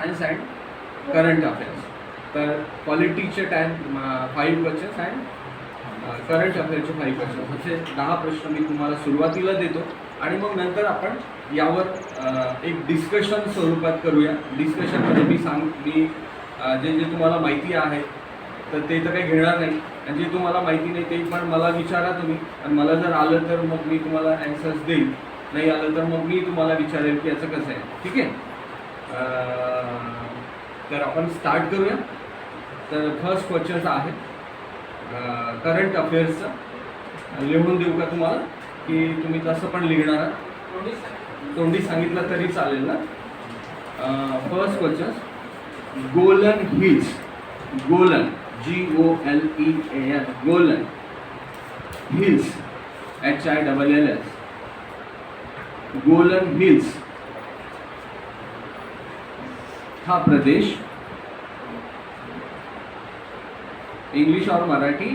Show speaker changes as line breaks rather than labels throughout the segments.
Science and current affairs. तर पॉलिटिक्सचे 5 questions and current अफेअर्सचे 5 questions असे 10 प्रश्न मी तुम्हाला सुरुवातीला देतो आणि मग नंतर आपण यावर एक डिस्कशन स्वरूपात करूया. डिस्कशनमध्ये मी जे जे तुम्हाला माहिती आहे तर ते तर काही घेणार नाही आणि जे तुम्हाला माहिती नाही ते पण मला विचारा तुम्ही आणि मला जर आलं तर मग मी तुम्हाला ॲन्सर्स देईन, नाही आलं तर मग मी तुम्हाला विचारेल की याचं कसं आहे. ठीक आहे. तर आपण स्टार्ट करूया. तर फर्स्ट क्वेश्चन आहे करंट अफेअर्सचं. लिहून देऊ का तुम्हाला की तुम्ही तसं पण लिहिणार आहात? तोंडी सांगितलं तरी चालेल ना. फर्स्ट क्वेश्चन, गोलन हिल्स. गोलन GOLEN, गोलन हिल्स HILLS. गोलन हिल्स हा प्रदेश इंग्लिश और मराठी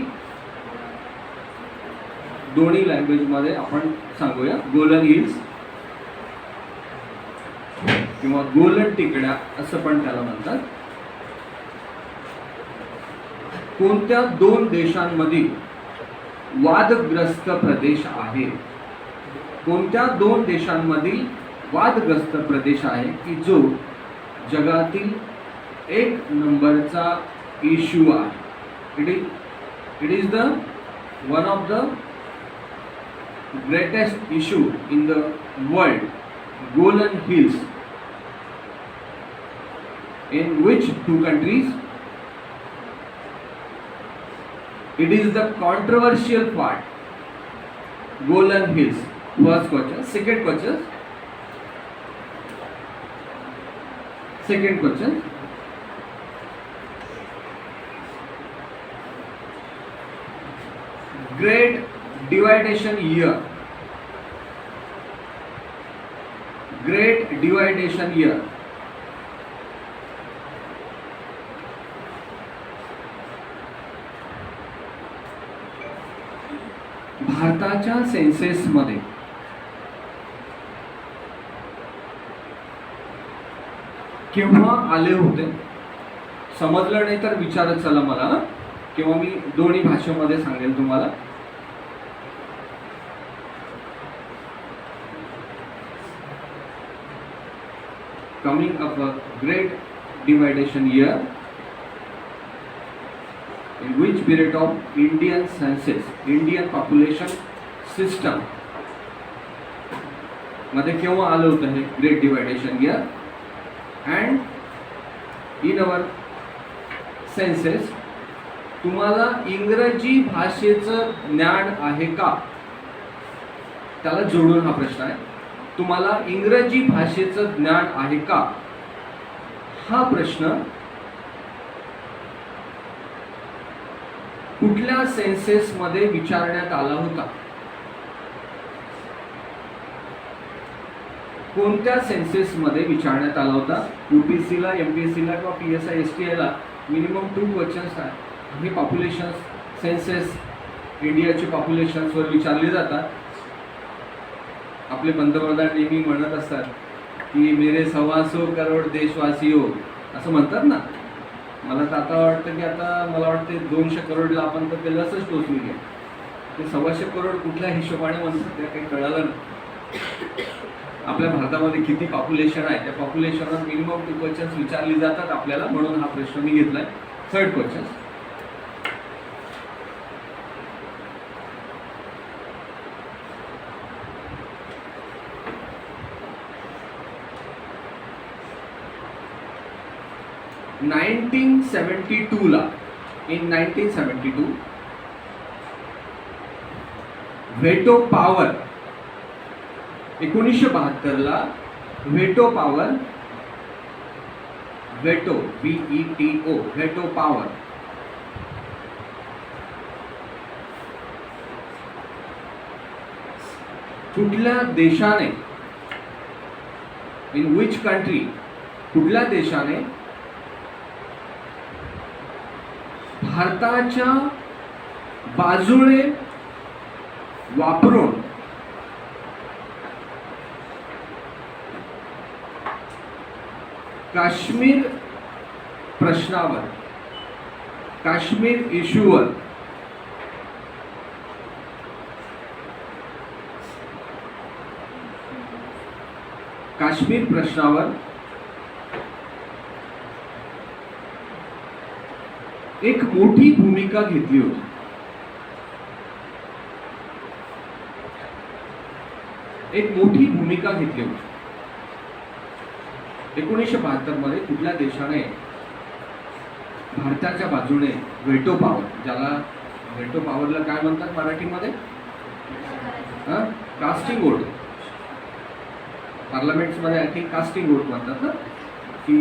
दोन्ही लँग्वेजमध्ये आपण सांगूया. गोलन हिल्स किंवा गोलन टिकड्या असं पण त्याला म्हणतात. कोणत्या 2 देशांमधील वादग्रस्त प्रदेश आहे? कोणत्या 2 देशांमधील वादग्रस्त प्रदेश आहे की जो जगातील 1 नंबरचा इश्यू आहे? It is the one of the greatest issue in the world. Golan hills. In which 2 countries? It is the controversial part. Golan Hills. First question. Second question. Great Dividation Year. Great Dividation Year. भारताच्या सेन्सेसमध्ये केव्हा आले होते? समजलं नाही तर विचारत चला मला, किंवा मी दोन्ही भाषेमध्ये सांगेल तुम्हाला. Coming up a great deviation year in which period of Indian census, Indian population system मध्ये केव्हा आलं होतं हे great deviation year? And in our census तुम्हाला इंग्रजी भाषेचं ज्ञान आहे का? त्याला जोडून हा प्रश्न आहे. तुम्हाला इंग्रजी भाषेचं ज्ञान आहे का? हा प्रश्न कुठल्या सेन्सेस मध्ये विचारण्यात आला होता? कोणत्या सेन्सेस मध्ये विचारण्यात आला होता? UPSCला, MPSCला किंवा PSI STIला मिनिमम 2 क्वेश्चन्स आहेत. हे पॉप्युलेशन सेन्सेस इंडियाचे पॉप्युलेशन्सवर विचारले जातात. आपले पंतप्रधान नेहमी म्हणत असतात की मेरे 125 करोड देशवासी हो, असं म्हणतात ना. मला तर आता वाटतं की मला वाटते 200 करोडला आपण तर लसच टोचली आहे. ते 125 करोड कुठल्या हिशोबाने म्हणतात ते काही कळालं नाही. आपल्या भारतामध्ये किती पॉप्युलेशन आहे त्या पॉप्युलेशनवर मिनिमम 2 क्वेश्चन्स विचारली जातात आपल्याला, म्हणून हा प्रश्न मी घेतलाय. थर्ड क्वेश्चन, ला इन 1972 व्हेटो पॉवर, 1972 ला veto power, veto VETO, veto power कुठल्या देशाने, इन विच कंट्री, कुठल्या देशाने भारताच्या बाजूने वापरून काश्मीर प्रश्नावर, काश्मीर इश्यूवर काश्मीर प्रश्नावर एक मोठी भूमिका घेतली होती. एक मोठी भूमिका घेतली होती. 1972 मध्ये कुठल्या देशाने भारताच्या बाजूने व्हेटो पॉवर, ज्याला व्हेटो पॉवरला काय म्हणतात मराठीमध्ये, कास्टिंग वोट, पार्लमेंट्समध्ये आय थिंक कास्टिंग वोट म्हणतात ना, की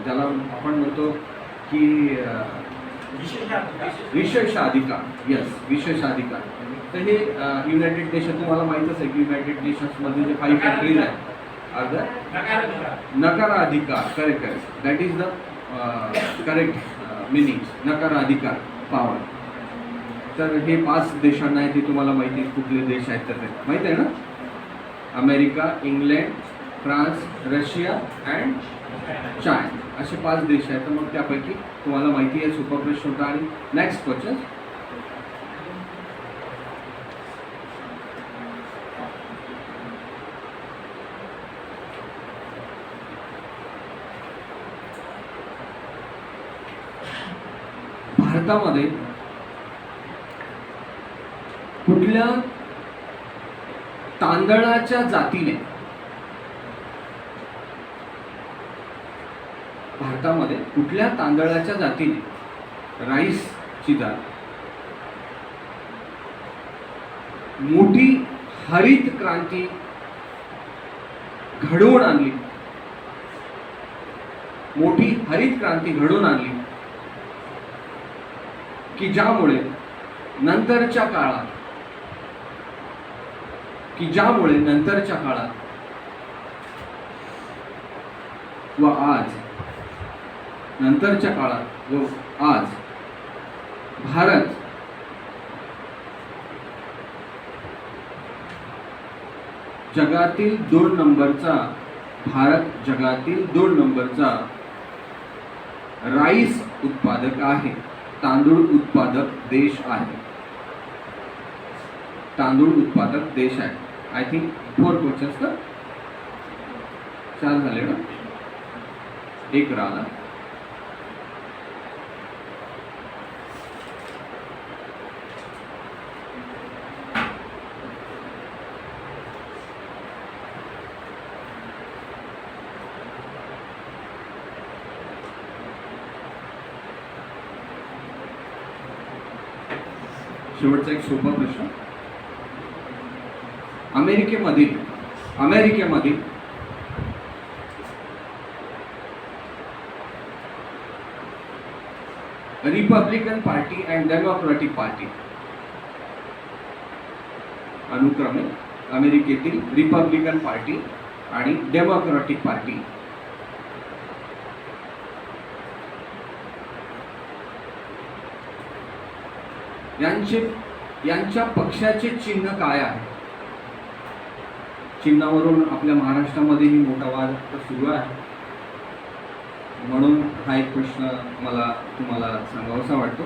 ज्याला आपण म्हणतो की विशेषाधिकार, यस, विशेषाधिकार. तर हे युनायटेड नेशन, तुम्हाला माहीतच आहे की युनायटेड नेशन्समध्ये जे 5 कंट्रीज आहेत आर द नकाराधिकार, correct correct, that is the correct meaning, नकाराधिकार पॉवर. तर हे 5 देशांना आहे, ते तुम्हाला माहिती आहे कुठले देश आहेत तर ते माहीत आहे ना, America, England, France, Russia and China, असे 5 देश आहेत. तर मग त्यापैकी तुम्हाला माहिती आहे, सोपा प्रश्न होता. आणि नेक्स्ट क्वेश्चन, भारतामध्ये कुठल्या तांदळाच्या जातीने, भारतामध्ये कुठल्या तांदळाच्या जातीने, राईसची जात, मोठी हरित क्रांती घडवून आणली, मोठी हरित क्रांती घडवून आणली, की ज्यामुळे नंतरच्या काळात, व आज, नंतरच्या काळात व आज भारत जगातील 2 नंबरचा, भारत जगातील 2 नंबरचा राईस उत्पादक आहे, तांदूळ उत्पादक देश आहे, तांदूळ उत्पादक देश आहे. आय थिंक 4 क्वेश्चन्स तर 4 झाले ना, 1 राहिला. शेवटचा एक सोपा प्रश्न, अमेरिकेमधील Republican party and democratic party, अनुक्रमे अमेरिकेतील रिपब्लिकन पार्टी आणि डेमोक्रॅटिक पार्टी यांच्या पक्षाचे चिन्ह काय आहे? चिन्हावरून आपल्या महाराष्ट्रामध्येही मोठा वाद सुरू आहे, म्हणून हा एक प्रश्न मला तुम्हाला सांगावासा वाटतो.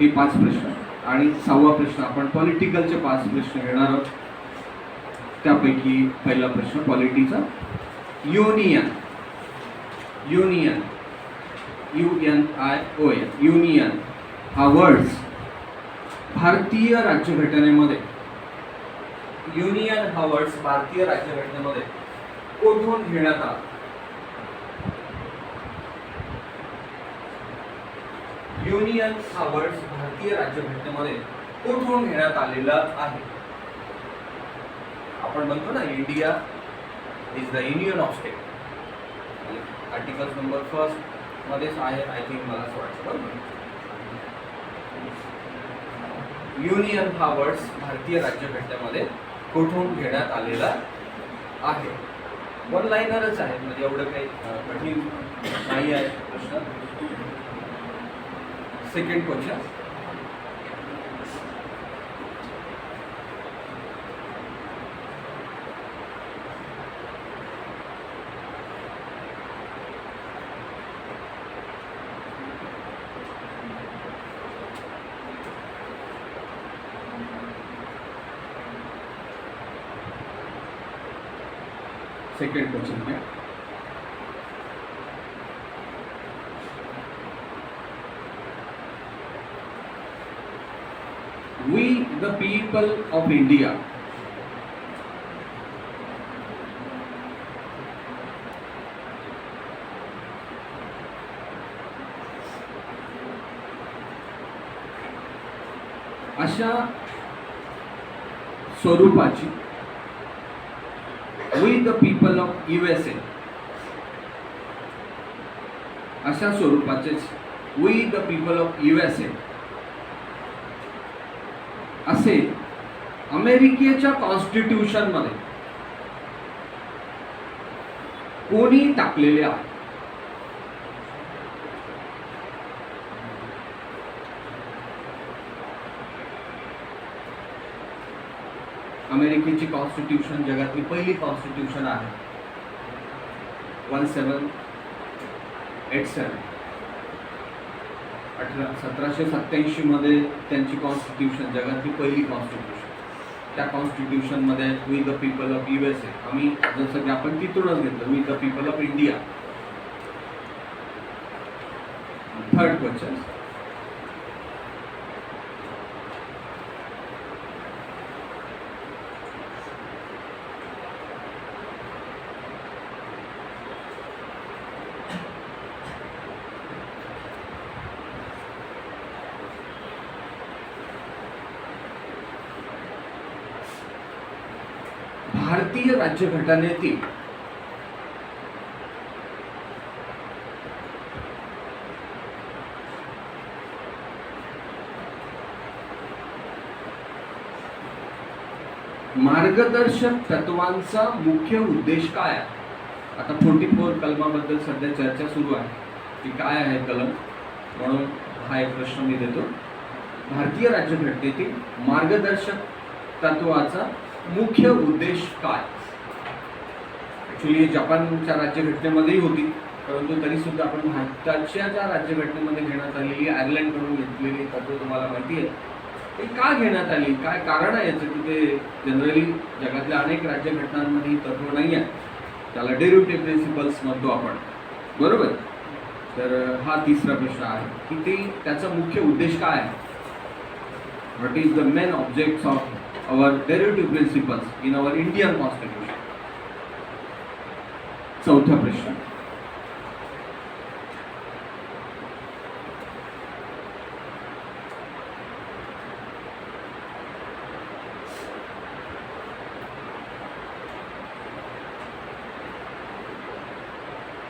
हे 5 प्रश्न आणि 6वा प्रश्न आपण पॉलिटिकलचे 5 प्रश्न घेणार आहोत. त्यापैकी पहिला प्रश्न पॉलिटीचा, युनियन, UNION, युनियन हा वर्ड्स भारतीय राज्यघटनेमध्ये, युनियन हा वर्ड्स भारतीय राज्यघटनेमध्ये कोठून घेण्यात आला? युनियन हा वर्ड्स भारतीय राज्यघटनेमध्ये कोठून घेण्यात आलेला आहे? आपण म्हणतो ना, India is the union of state, article number 1 मध्येच आहे, आय थिंक, मला असं वाटतं. युनियन हा वर्ड्स भारतीय राज्यघटनेमध्ये कोठून घेण्यात आलेला आहे? 1 लाइनरच आहे, म्हणजे एवढं काही कठीण नाही आहे प्रश्न. सेकंड क्वेश्चन, सेकंड क्वेश्चन है, we the people of India अशा स्वरूपाची, we the people of USA अशा स्वरूपाचेच we the people of USA असे अमेरिकेच्या कॉन्स्टिट्यूशन मध्ये कोणी टाकलेले आहे? अमेरिकेची कॉन्स्टिट्यूशन जगातली पहिली कॉन्स्टिट्यूशन आहे. 1787 1787 मध्ये त्यांची कॉन्स्टिट्यूशन, जगातली पहिली कॉन्स्टिट्यूशन. त्या कॉन्स्टिट्यूशन मध्ये we the people of USA, आम्ही जसं की आपण तिथूनच घेतलं, we the people of India. Third question, भारतीय राज्यघटनेतील मार्गदर्शक तत्वांचा मुख्य उद्देश काय आहे? आता 44 कलमाबद्दल सध्या चर्चा सुरू आहे की काय आहे कलम, म्हणून हा एक प्रश्न मी देतो. भारतीय राज्यघटनेतील मार्गदर्शक तत्वाचा मुख्य उद्देश काय? ॲक्च्युली जपानच्या राज्यघटनेमध्येही होती, परंतु तरी सुद्धा आपण भारताच्या ज्या राज्यघटनेमध्ये घेण्यात आलेली, आयर्लंडकडून घेतलेली तत्व तुम्हाला माहिती आहे, ते का घेण्यात आली, काय कारण आहे याचं? की ते जनरली जगातल्या अनेक राज्यघटनांमध्ये ही तत्व नाही आहे. त्याला डेरिव्हेटिव्ह प्रिन्सिपल्स म्हणतो आपण, बरोबर? तर हा तिसरा प्रश्न आहे की ते त्याचा मुख्य उद्देश काय आहे? What is the main objects of our derivative principles in our Indian Constitution. चौथा प्रश्न,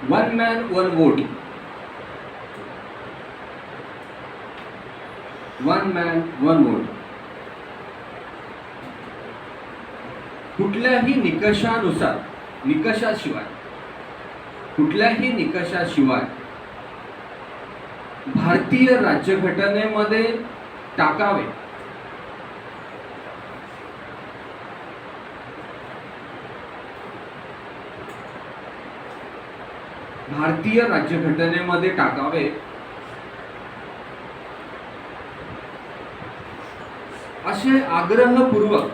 one man one vote, one man one vote कुठल्याही निकषानुसार, निकषाशिवाय, कुठल्याही निकषाशिवाय भारतीय राज्यघटनेमध्ये टाकावे. भारतीय राज्यघटनेमध्ये टाकावे असे आग्रहपूर्वक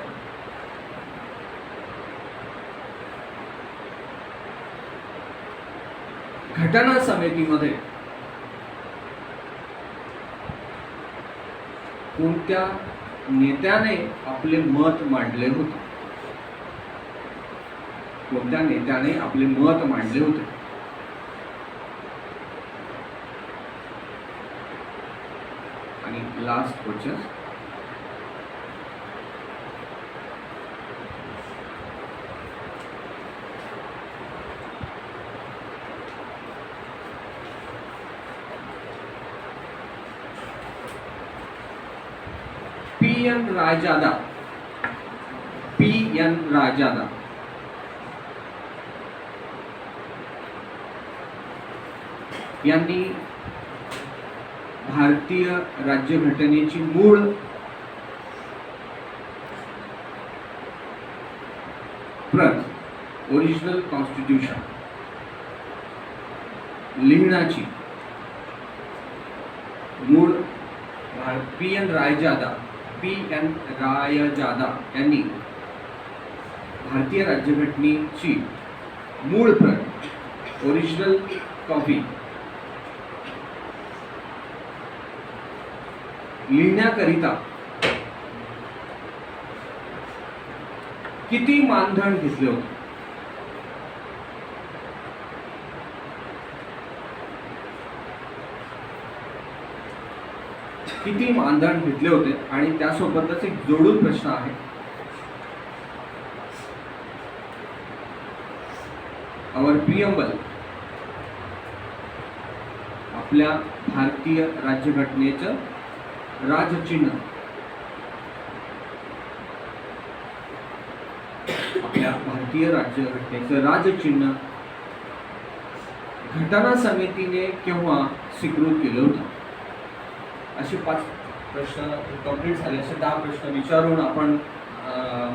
घटना समितीमध्ये कोणत्या नेत्याने आपले मत मांडले होते? कोणत्या नेत्याने आपले मत मांडले होते? आणि last question, PN. Raizada, PN. Raizada यांनी भारतीय राज्यघटनेची मूळ प्रत, ओरिजिनल कॉन्स्टिट्यूशन लिहिण्याची मूळ पी.एन. रायजादा, पी.एन. रायजादा यांनी भारतीय राज्यघटनेची मूळ प्रत ओरिजिनल कॉपी लिहिण्याकरिता किती मानधन घेतले होते? किती मानधन घेतले होते? आणि त्यासोबतच एक जोडून प्रश्न आहे, आवर प्रियम्बल, आपल्या भारतीय राज्यघटनेचं राजचिन्ह, आपल्या भारतीय राज्यघटनेचं राजचिन्ह घटना समितीने केव्हा स्वीकृत केलं होतं? असे 5 प्रश्न कंप्लीट झाले. असे 10 प्रश्न विचारून आपण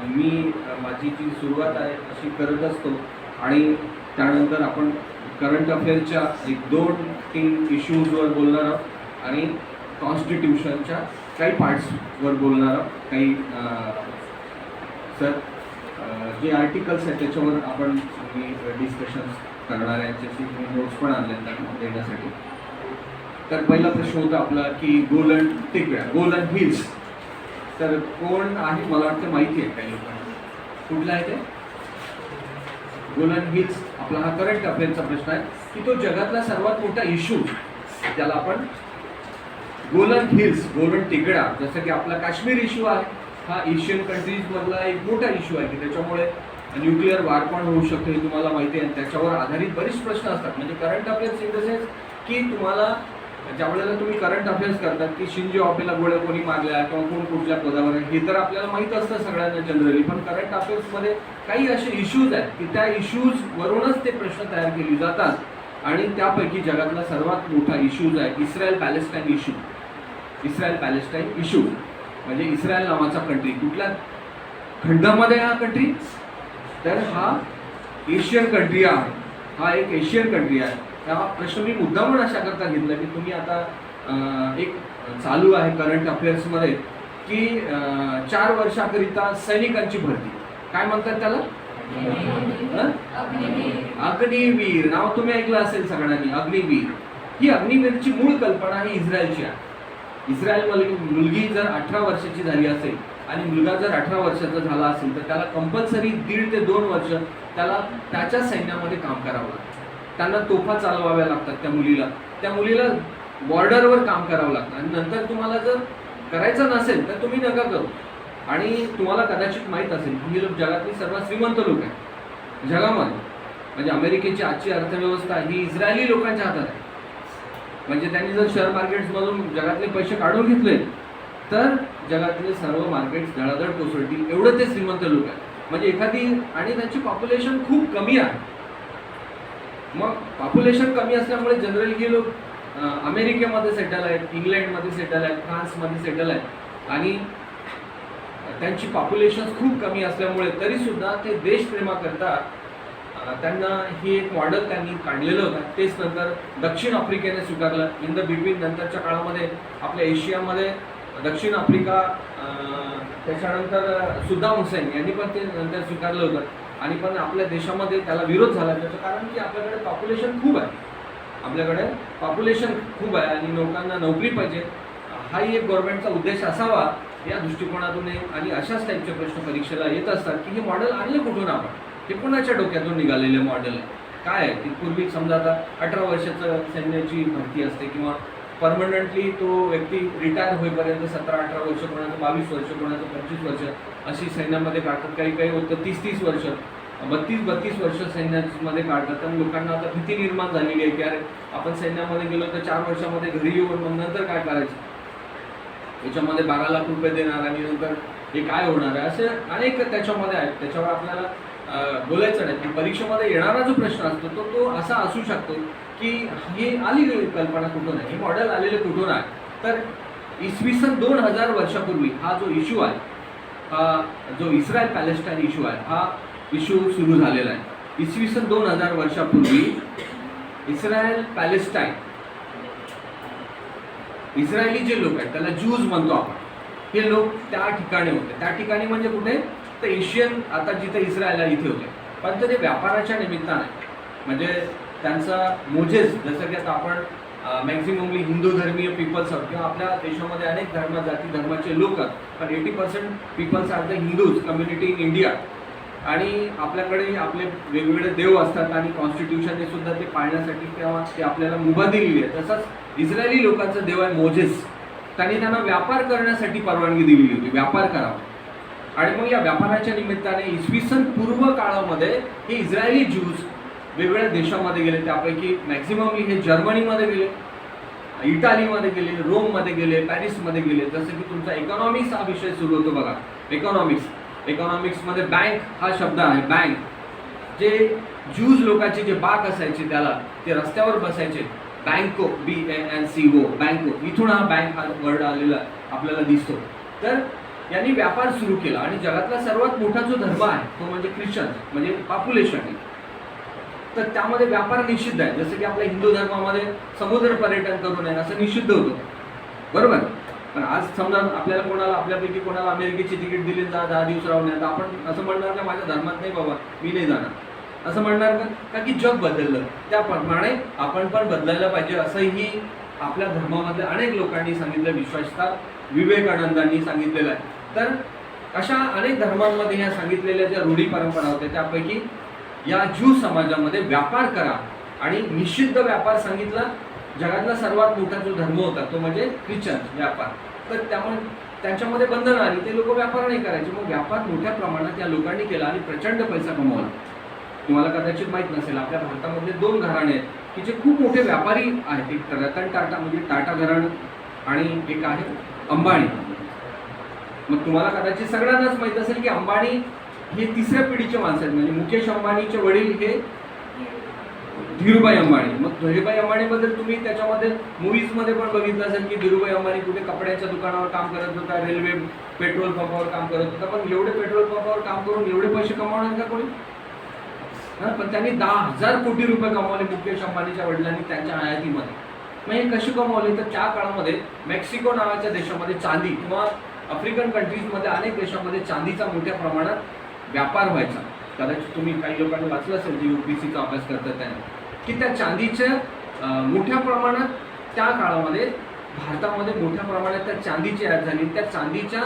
मी माझी जी सुरुवात आहे अशी करत असतो आणि त्यानंतर आपण करंट अफेअरच्या 1-2-3 इश्यूजवर बोलणार आहोत आणि कॉन्स्टिट्यूशनच्या काही पार्ट्सवर बोलणार आहोत. काही सर जे आर्टिकल्स आहेत त्याच्यावर आपण डिस्कशन्स करणार आहे, यांच्याशी नोट्स पण आणले त्यांना देण्यासाठी. तर पहिला प्रश्न होता आपला की गोलन टेकड्या, गोलन हिल्स. तर कोण आहे? मला वाटतं माहिती आहे काही लोकांना. कुठला आहे ते गोलन हिल्स? आपला हा करंट अफेअरचा प्रश्न आहे की तो जगातला सर्वात मोठा इश्यू, त्याला आपण गोलन हिल्स, गोलन टेकड्या, जसं की आपला काश्मीर इश्यू आहे, हा एशियन कंट्रीजमधला एक मोठा इश्यू आहे की त्याच्यामुळे न्यूक्लिअर वार पण होऊ शकतो, हे तुम्हाला माहिती आहे. त्याच्यावर आधारित बरेच प्रश्न असतात. म्हणजे current affairs in the sense की तुम्हाला ज्यावेळेला तुम्ही करंट अफेअर्स करतात की शिंजो अबेला गोळ्या कोणी मारल्या किंवा कोण कुठल्या पदावर आहे, हे तर आपल्याला माहीत असतं सगळ्यांना जनरली. पण करंट अफेअर्समध्ये काही असे इश्यूज आहेत की त्या इश्यूजवरूनच ते प्रश्न तयार केले जातात आणि त्यापैकी जगातला सर्वात मोठा इश्यूज आहे Israel Palestine issue. Israel Palestine issue म्हणजे इस्रायल नावाचा कंट्री कुठल्या खंडामध्ये हा कंट्री? तर हा एशियन कंट्री आहे, हा एक एशियन कंट्री आहे. हा प्रश्न मी मुद्दामून अशा करता घेतला की तुम्ही आता एक चालू आहे करंट अफेअर्समध्ये की 4 वर्षाकरिता सैनिकांची भरती, काय म्हणतात त्याला? अग्निवीर. नाव तुम्ही ऐकलं असेल सगळ्यांनी, अग्निवीर. ही अग्निवीरची मूळ कल्पना ही इस्रायलची आहे. इस्रायलमध्ये मुलगी जर 18 वर्षाची झाली असेल आणि मुलगा जर 18 वर्षाचा झाला असेल तर त्याला कंपल्सरी 1.5 ते 2 वर्ष त्याला त्याच्या सैन्यामध्ये काम करावं लागतं. त्यांना तोफा चालवाव्या लागतात त्या मुलीला बॉर्डरवर काम करावं लागतं. आणि नंतर तुम्हाला जर करायचं नसेल तर तुम्ही नका करू. आणि तुम्हाला कदाचित माहीत असेल की ही लोक जगातली सर्वात श्रीमंत लोक आहेत जगामध्ये. म्हणजे अमेरिकेची आजची अर्थव्यवस्था ही इस्रायली लोकांच्या हातात आहे. म्हणजे त्यांनी जर शेअर मार्केट्समधून जगातले पैसे काढून घेतले तर जगातले सर्व मार्केट्स धडाधड कोसळतील, एवढं ते श्रीमंत लोक आहेत. म्हणजे एखादी, आणि त्यांची पॉप्युलेशन खूप कमी आहे. मग पॉप्युलेशन कमी असल्यामुळे जनरली हे लोक अमेरिकेमध्ये सेटल आहेत, इंग्लंडमध्ये सेटल आहेत, फ्रान्समध्ये सेटल आहेत आणि त्यांची पॉप्युलेशन खूप कमी असल्यामुळे तरीसुद्धा ते देशप्रेमाकरता त्यांना ही एक मॉडेल त्यांनी काढलेलं होतं. तेच नंतर दक्षिण आफ्रिकेने स्वीकारलं. इन द बिटवीन नंतरच्या काळामध्ये आपल्या एशियामध्ये दक्षिण आफ्रिका, त्याच्यानंतर सुद्दाम हुसेन यांनी पण ते नंतर स्वीकारलं होतं. आणि पण आपल्या देशामध्ये त्याला विरोध झाला. त्याचं कारण की आपल्याकडे पॉप्युलेशन खूप आहे, आपल्याकडे पॉप्युलेशन खूप आहे आणि लोकांना नोकरी पाहिजे, हाही एक गव्हर्नमेंटचा उद्देश असावा या दृष्टिकोनातून. आणि अशाच टाईपचे प्रश्न परीक्षेला येत असतात की हे मॉडेल आणले कुठून आपण, हे कोणाच्या डोक्यातून निघालेले मॉडेल आहे, काय आहे की पूर्वी समजा आता 18 वर्षाचं सैन्याची भरती असते किंवा परमनंटली तो व्यक्ती रिटायर होईपर्यंत 17-18 वर्ष, कोणाचं 22 वर्ष, कोणाचं 25 वर्ष अशी सैन्यामध्ये काढतात. काही होतं 30-30 वर्ष, 32-32 वर्ष सैन्यामध्ये काढतात. तर लोकांना आता भीती निर्माण झालेली आहे की अरे आपण सैन्यामध्ये गेलो तर 4 वर्षामध्ये घरी येऊन मग नंतर काय करायचं, याच्यामध्ये 12 लाख रुपये देणार आणि नंतर हे काय होणार आहे, असे अनेक त्याच्यामध्ये आहेत. त्याच्यावर आपल्याला बोलायचं नाही. पण परीक्षेमध्ये येणारा जो प्रश्न असतो तो असा असू शकतो की ही आली कल्पना कुठून आहे, हे मॉडेल आलेले कुठून आहे. तर इसवी सन 2000 वर्षापूर्वी हा जो इश्यू आहे, हा जो इस्रायल पॅलेस्टाईन इश्यू आहे, हा इश्यू सुरू झालेला आहे. इसवी सन 2000 वर्षापूर्वी इस्रायल पॅलेस्टाईन, इस्रायली जे लोक आहेत त्याला ज्यूज म्हणतो आपण, हे लोक त्या ठिकाणी होते. त्या ठिकाणी म्हणजे कुठे, तर एशियन, आता जिथे इस्रायल आहे इथे होते. पण ते व्यापाराच्या निमित्ताने, म्हणजे त्यांचा मोजेस, जसं की आता आपण मॅक्झिममली हिंदू धर्मीय पीपल्स आहोत किंवा आपल्या देशामध्ये अनेक जाती धर्माचे लोक आहेत, पण 80% peoples are the Hindus community in India. आणि आपल्याकडे आपले वेगवेगळे देव असतात आणि कॉन्स्टिट्यूशनने सुद्धा ते पाळण्यासाठी तेव्हा ते आपल्याला मुभा दिलेली आहे. तसंच इस्रायली लोकांचं देव आहे मोजेस. त्यांना व्यापार करण्यासाठी परवानगी दिलेली होती, व्यापार करावा. आणि मग या व्यापाराच्या निमित्ताने इसवी सन पूर्व काळामध्ये हे इस्रायली ज्यूज वेगवेगळ्या देशामध्ये गेले. त्यापैकी मॅक्झिममली हे जर्मनीमध्ये गेले, इटालीमध्ये गेले, रोममध्ये गेले, पॅरिसमध्ये गेले. जसं की तुमचा इकॉनॉमिक्स हा विषय सुरू होतो बघा. इकॉनॉमिक्समध्ये बँक हा शब्द आहे. बँक, जे ज्यूज लोकांचे जे बाक असायचे त्याला ते रस्त्यावर बसायचे, बँको, BANCO, बँको, इथून हा बँक हा वर्ड आलेला आपल्याला दिसतो. तर यांनी व्यापार सुरू केला आणि जगातला सर्वात मोठा जो धर्म आहे तो म्हणजे ख्रिश्चन, म्हणजे पॉप्युलेशन आहे. तर त्यामध्ये व्यापार निषिद्ध आहे. जसं की आपल्या हिंदू धर्मामध्ये समुद्र पर्यटन करू नये असं निषिद्ध होतं, बरोबर. पण आज समजा आपल्याला कोणाला, आपल्यापैकी कोणाला अमेरिकेची तिकीट दिली, 10 दिवस राहून तर आपण असं म्हणणार का माझ्या धर्मात नाही बाबा, मी नाही जाणार, असं म्हणणार का की जग बदललं त्याप्रमाणे आपण पण बदलायला पाहिजे, असंही आपल्या धर्मामधल्या अनेक लोकांनी सांगितलं, विश्वासता विवेकानंदांनी सांगितलेलं आहे. तर अशा अनेक धर्मांमध्ये ह्या सांगितलेल्या ज्या रूढी परंपरा होत्या त्यापैकी या ज्यू समाजामध्ये व्यापार करा आणि निषिद्ध व्यापार सांगितला. जगातला सर्वात मोठा जो धर्म होता तो म्हणजे ख्रिश्चन व्यापार. तर त्यामुळे त्यांच्यामध्ये बंधनं आली, ते लोक व्यापार नाही करायचे. मग व्यापार मोठ्या प्रमाणात या लोकांनी केला आणि प्रचंड पैसा कमवला. तुम्हाला कदाचित माहीत नसेल, आपल्या भारतामधले 2 घराणे आहेत की जे खूप मोठे व्यापारी आहेत. एक रतन टाटा म्हणजे टाटा घराणं आणि एक आहे अंबानी. मग तुम्हाला कदाचित सगळ्यांनाच माहीत असेल की अंबानी हे 3ऱ्या पिढीचे माणसं आहेत. म्हणजे मुकेश अंबानीचे वडील हे धीरूभाई अंबानी. मग धीरूभाई अंबानीबद्दल तुम्ही त्याच्यामध्ये मूवीजमध्ये पण बघितलं असेल की धीरूभाई अंबानी कुठे कपड्याच्या दुकानावर काम करत होता, रेल्वे पेट्रोल पंपावर काम करत होता. पण एवढे पेट्रोल पंपावर काम करून एवढे पैसे कमावणार का कोणी? पण त्यांनी 10,000 कोटी रुपये कमावले मुकेश अंबानीच्या वडिलांनी त्यांच्या हयातीमध्ये. मग हे कसे कमावले? तर त्या काळामध्ये मेक्सिको नावाच्या देशामध्ये चांदी किंवा आफ्रिकन कंट्रीजमध्ये अनेक देशांमध्ये चांदीचा मोठ्या प्रमाणात व्यापार व्हायचा. कदाचित तुम्ही काही लोकांनी वाचलं असेल जे UPSCचा अभ्यास करतात त्यांनी, की त्या चांदीच्या मोठ्या प्रमाणात त्या काळामध्ये भारतामध्ये मोठ्या प्रमाणात त्या चांदीची ॲड झाली. त्या चांदीच्या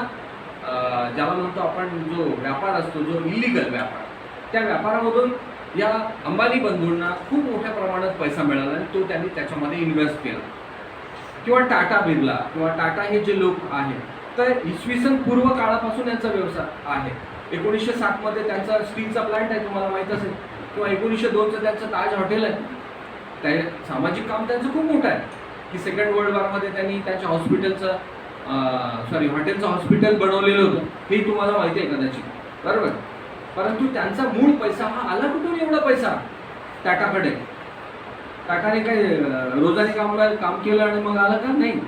ज्याला म्हणतो आपण जो व्यापार असतो, जो इलिगल व्यापार, त्या व्यापारामधून या अंबानी बंधूंना खूप मोठ्या प्रमाणात पैसा मिळाला आणि तो त्यांनी त्याच्यामध्ये इन्व्हेस्ट केला. किंवा टाटा बिर्ला किंवा टाटा हे जे लोक आहेत, तर इसवी सन पूर्व काळापासून यांचा व्यवसाय आहे. 1907 मध्ये त्यांचा स्टीलचा प्लांट आहे, तुम्हाला माहीत असेल. किंवा 1902चं त्यांचं ताज हॉटेल आहे. त्या सामाजिक काम त्यांचं खूप मोठं आहे की सेकंड वर्ल्ड वॉरमध्ये त्यांनी त्यांच्या हॉस्पिटलचं हॉटेलचं हॉस्पिटल बनवलेलं होतं, हे तुम्हाला माहिती आहे कदाचित, बरोबर. परंतु त्यांचा मूळ पैसा हा आला कुठून? एवढा पैसा टाटाकडे. टाटाने काय रोजाने काम केलं आणि मग आलं का? नाही.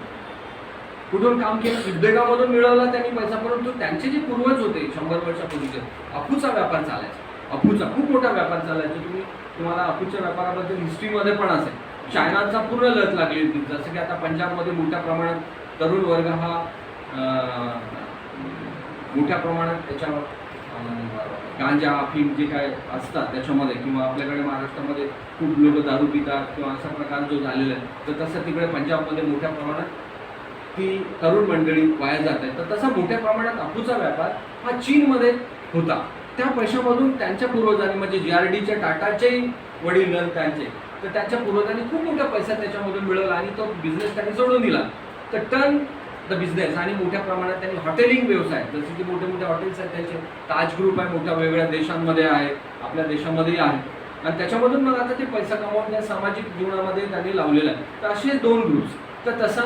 कुठून काम केलं? उद्योगामधून मिळवला त्यांनी पैसा. परंतु त्यांचे जे पूर्वज होते 100 वर्षापूर्वीचे, अफूचा व्यापार चालायचा. अफूचा खूप मोठा व्यापार चालायचा. तुम्हाला अफूच्या व्यापाराबद्दल हिस्ट्रीमध्ये पण असेल. चायनाचा पूर्ण लत लागली होती. जसं की आता पंजाबमध्ये मोठ्या प्रमाणात तरुण वर्ग हा मोठ्या प्रमाणात त्याच्यावर गांजा, अफीम जे काय असतात त्याच्यामध्ये, किंवा आपल्याकडे महाराष्ट्रामध्ये खूप लोक दारू पितात किंवा असा प्रकार जो झालेला आहे, तर तसं तिकडे पंजाबमध्ये मोठ्या प्रमाणात ती तरुण मंडळी वाया जात आहे. तर तसा मोठ्या प्रमाणात अफूचा व्यापार हा चीनमध्ये होता. त्या पैशामधून त्यांच्या पूर्वजांनी, म्हणजे GRDच्या टाटाचे वडील त्यांचे, तर त्यांच्या पूर्वजांनी खूप मोठा पैसा त्याच्यामधून मिळवला आणि तो बिझनेस त्यांनी सोडून दिला. तर टर्न द बिझनेस, आणि मोठ्या प्रमाणात त्यांनी हॉटेलिंग व्यवसाय, जसे की मोठे मोठे हॉटेल्स आहेत त्यांचे, ताज ग्रुप आहे, मोठ्या वेगवेगळ्या देशांमध्ये आहे, आपल्या देशामध्येही आहे. आणि त्याच्यामधून मग आता ते पैसा कमावून त्या सामाजिक जीवनामध्ये त्यांनी लावलेला आहे. तर असे 2 ग्रुप्स. तर तसा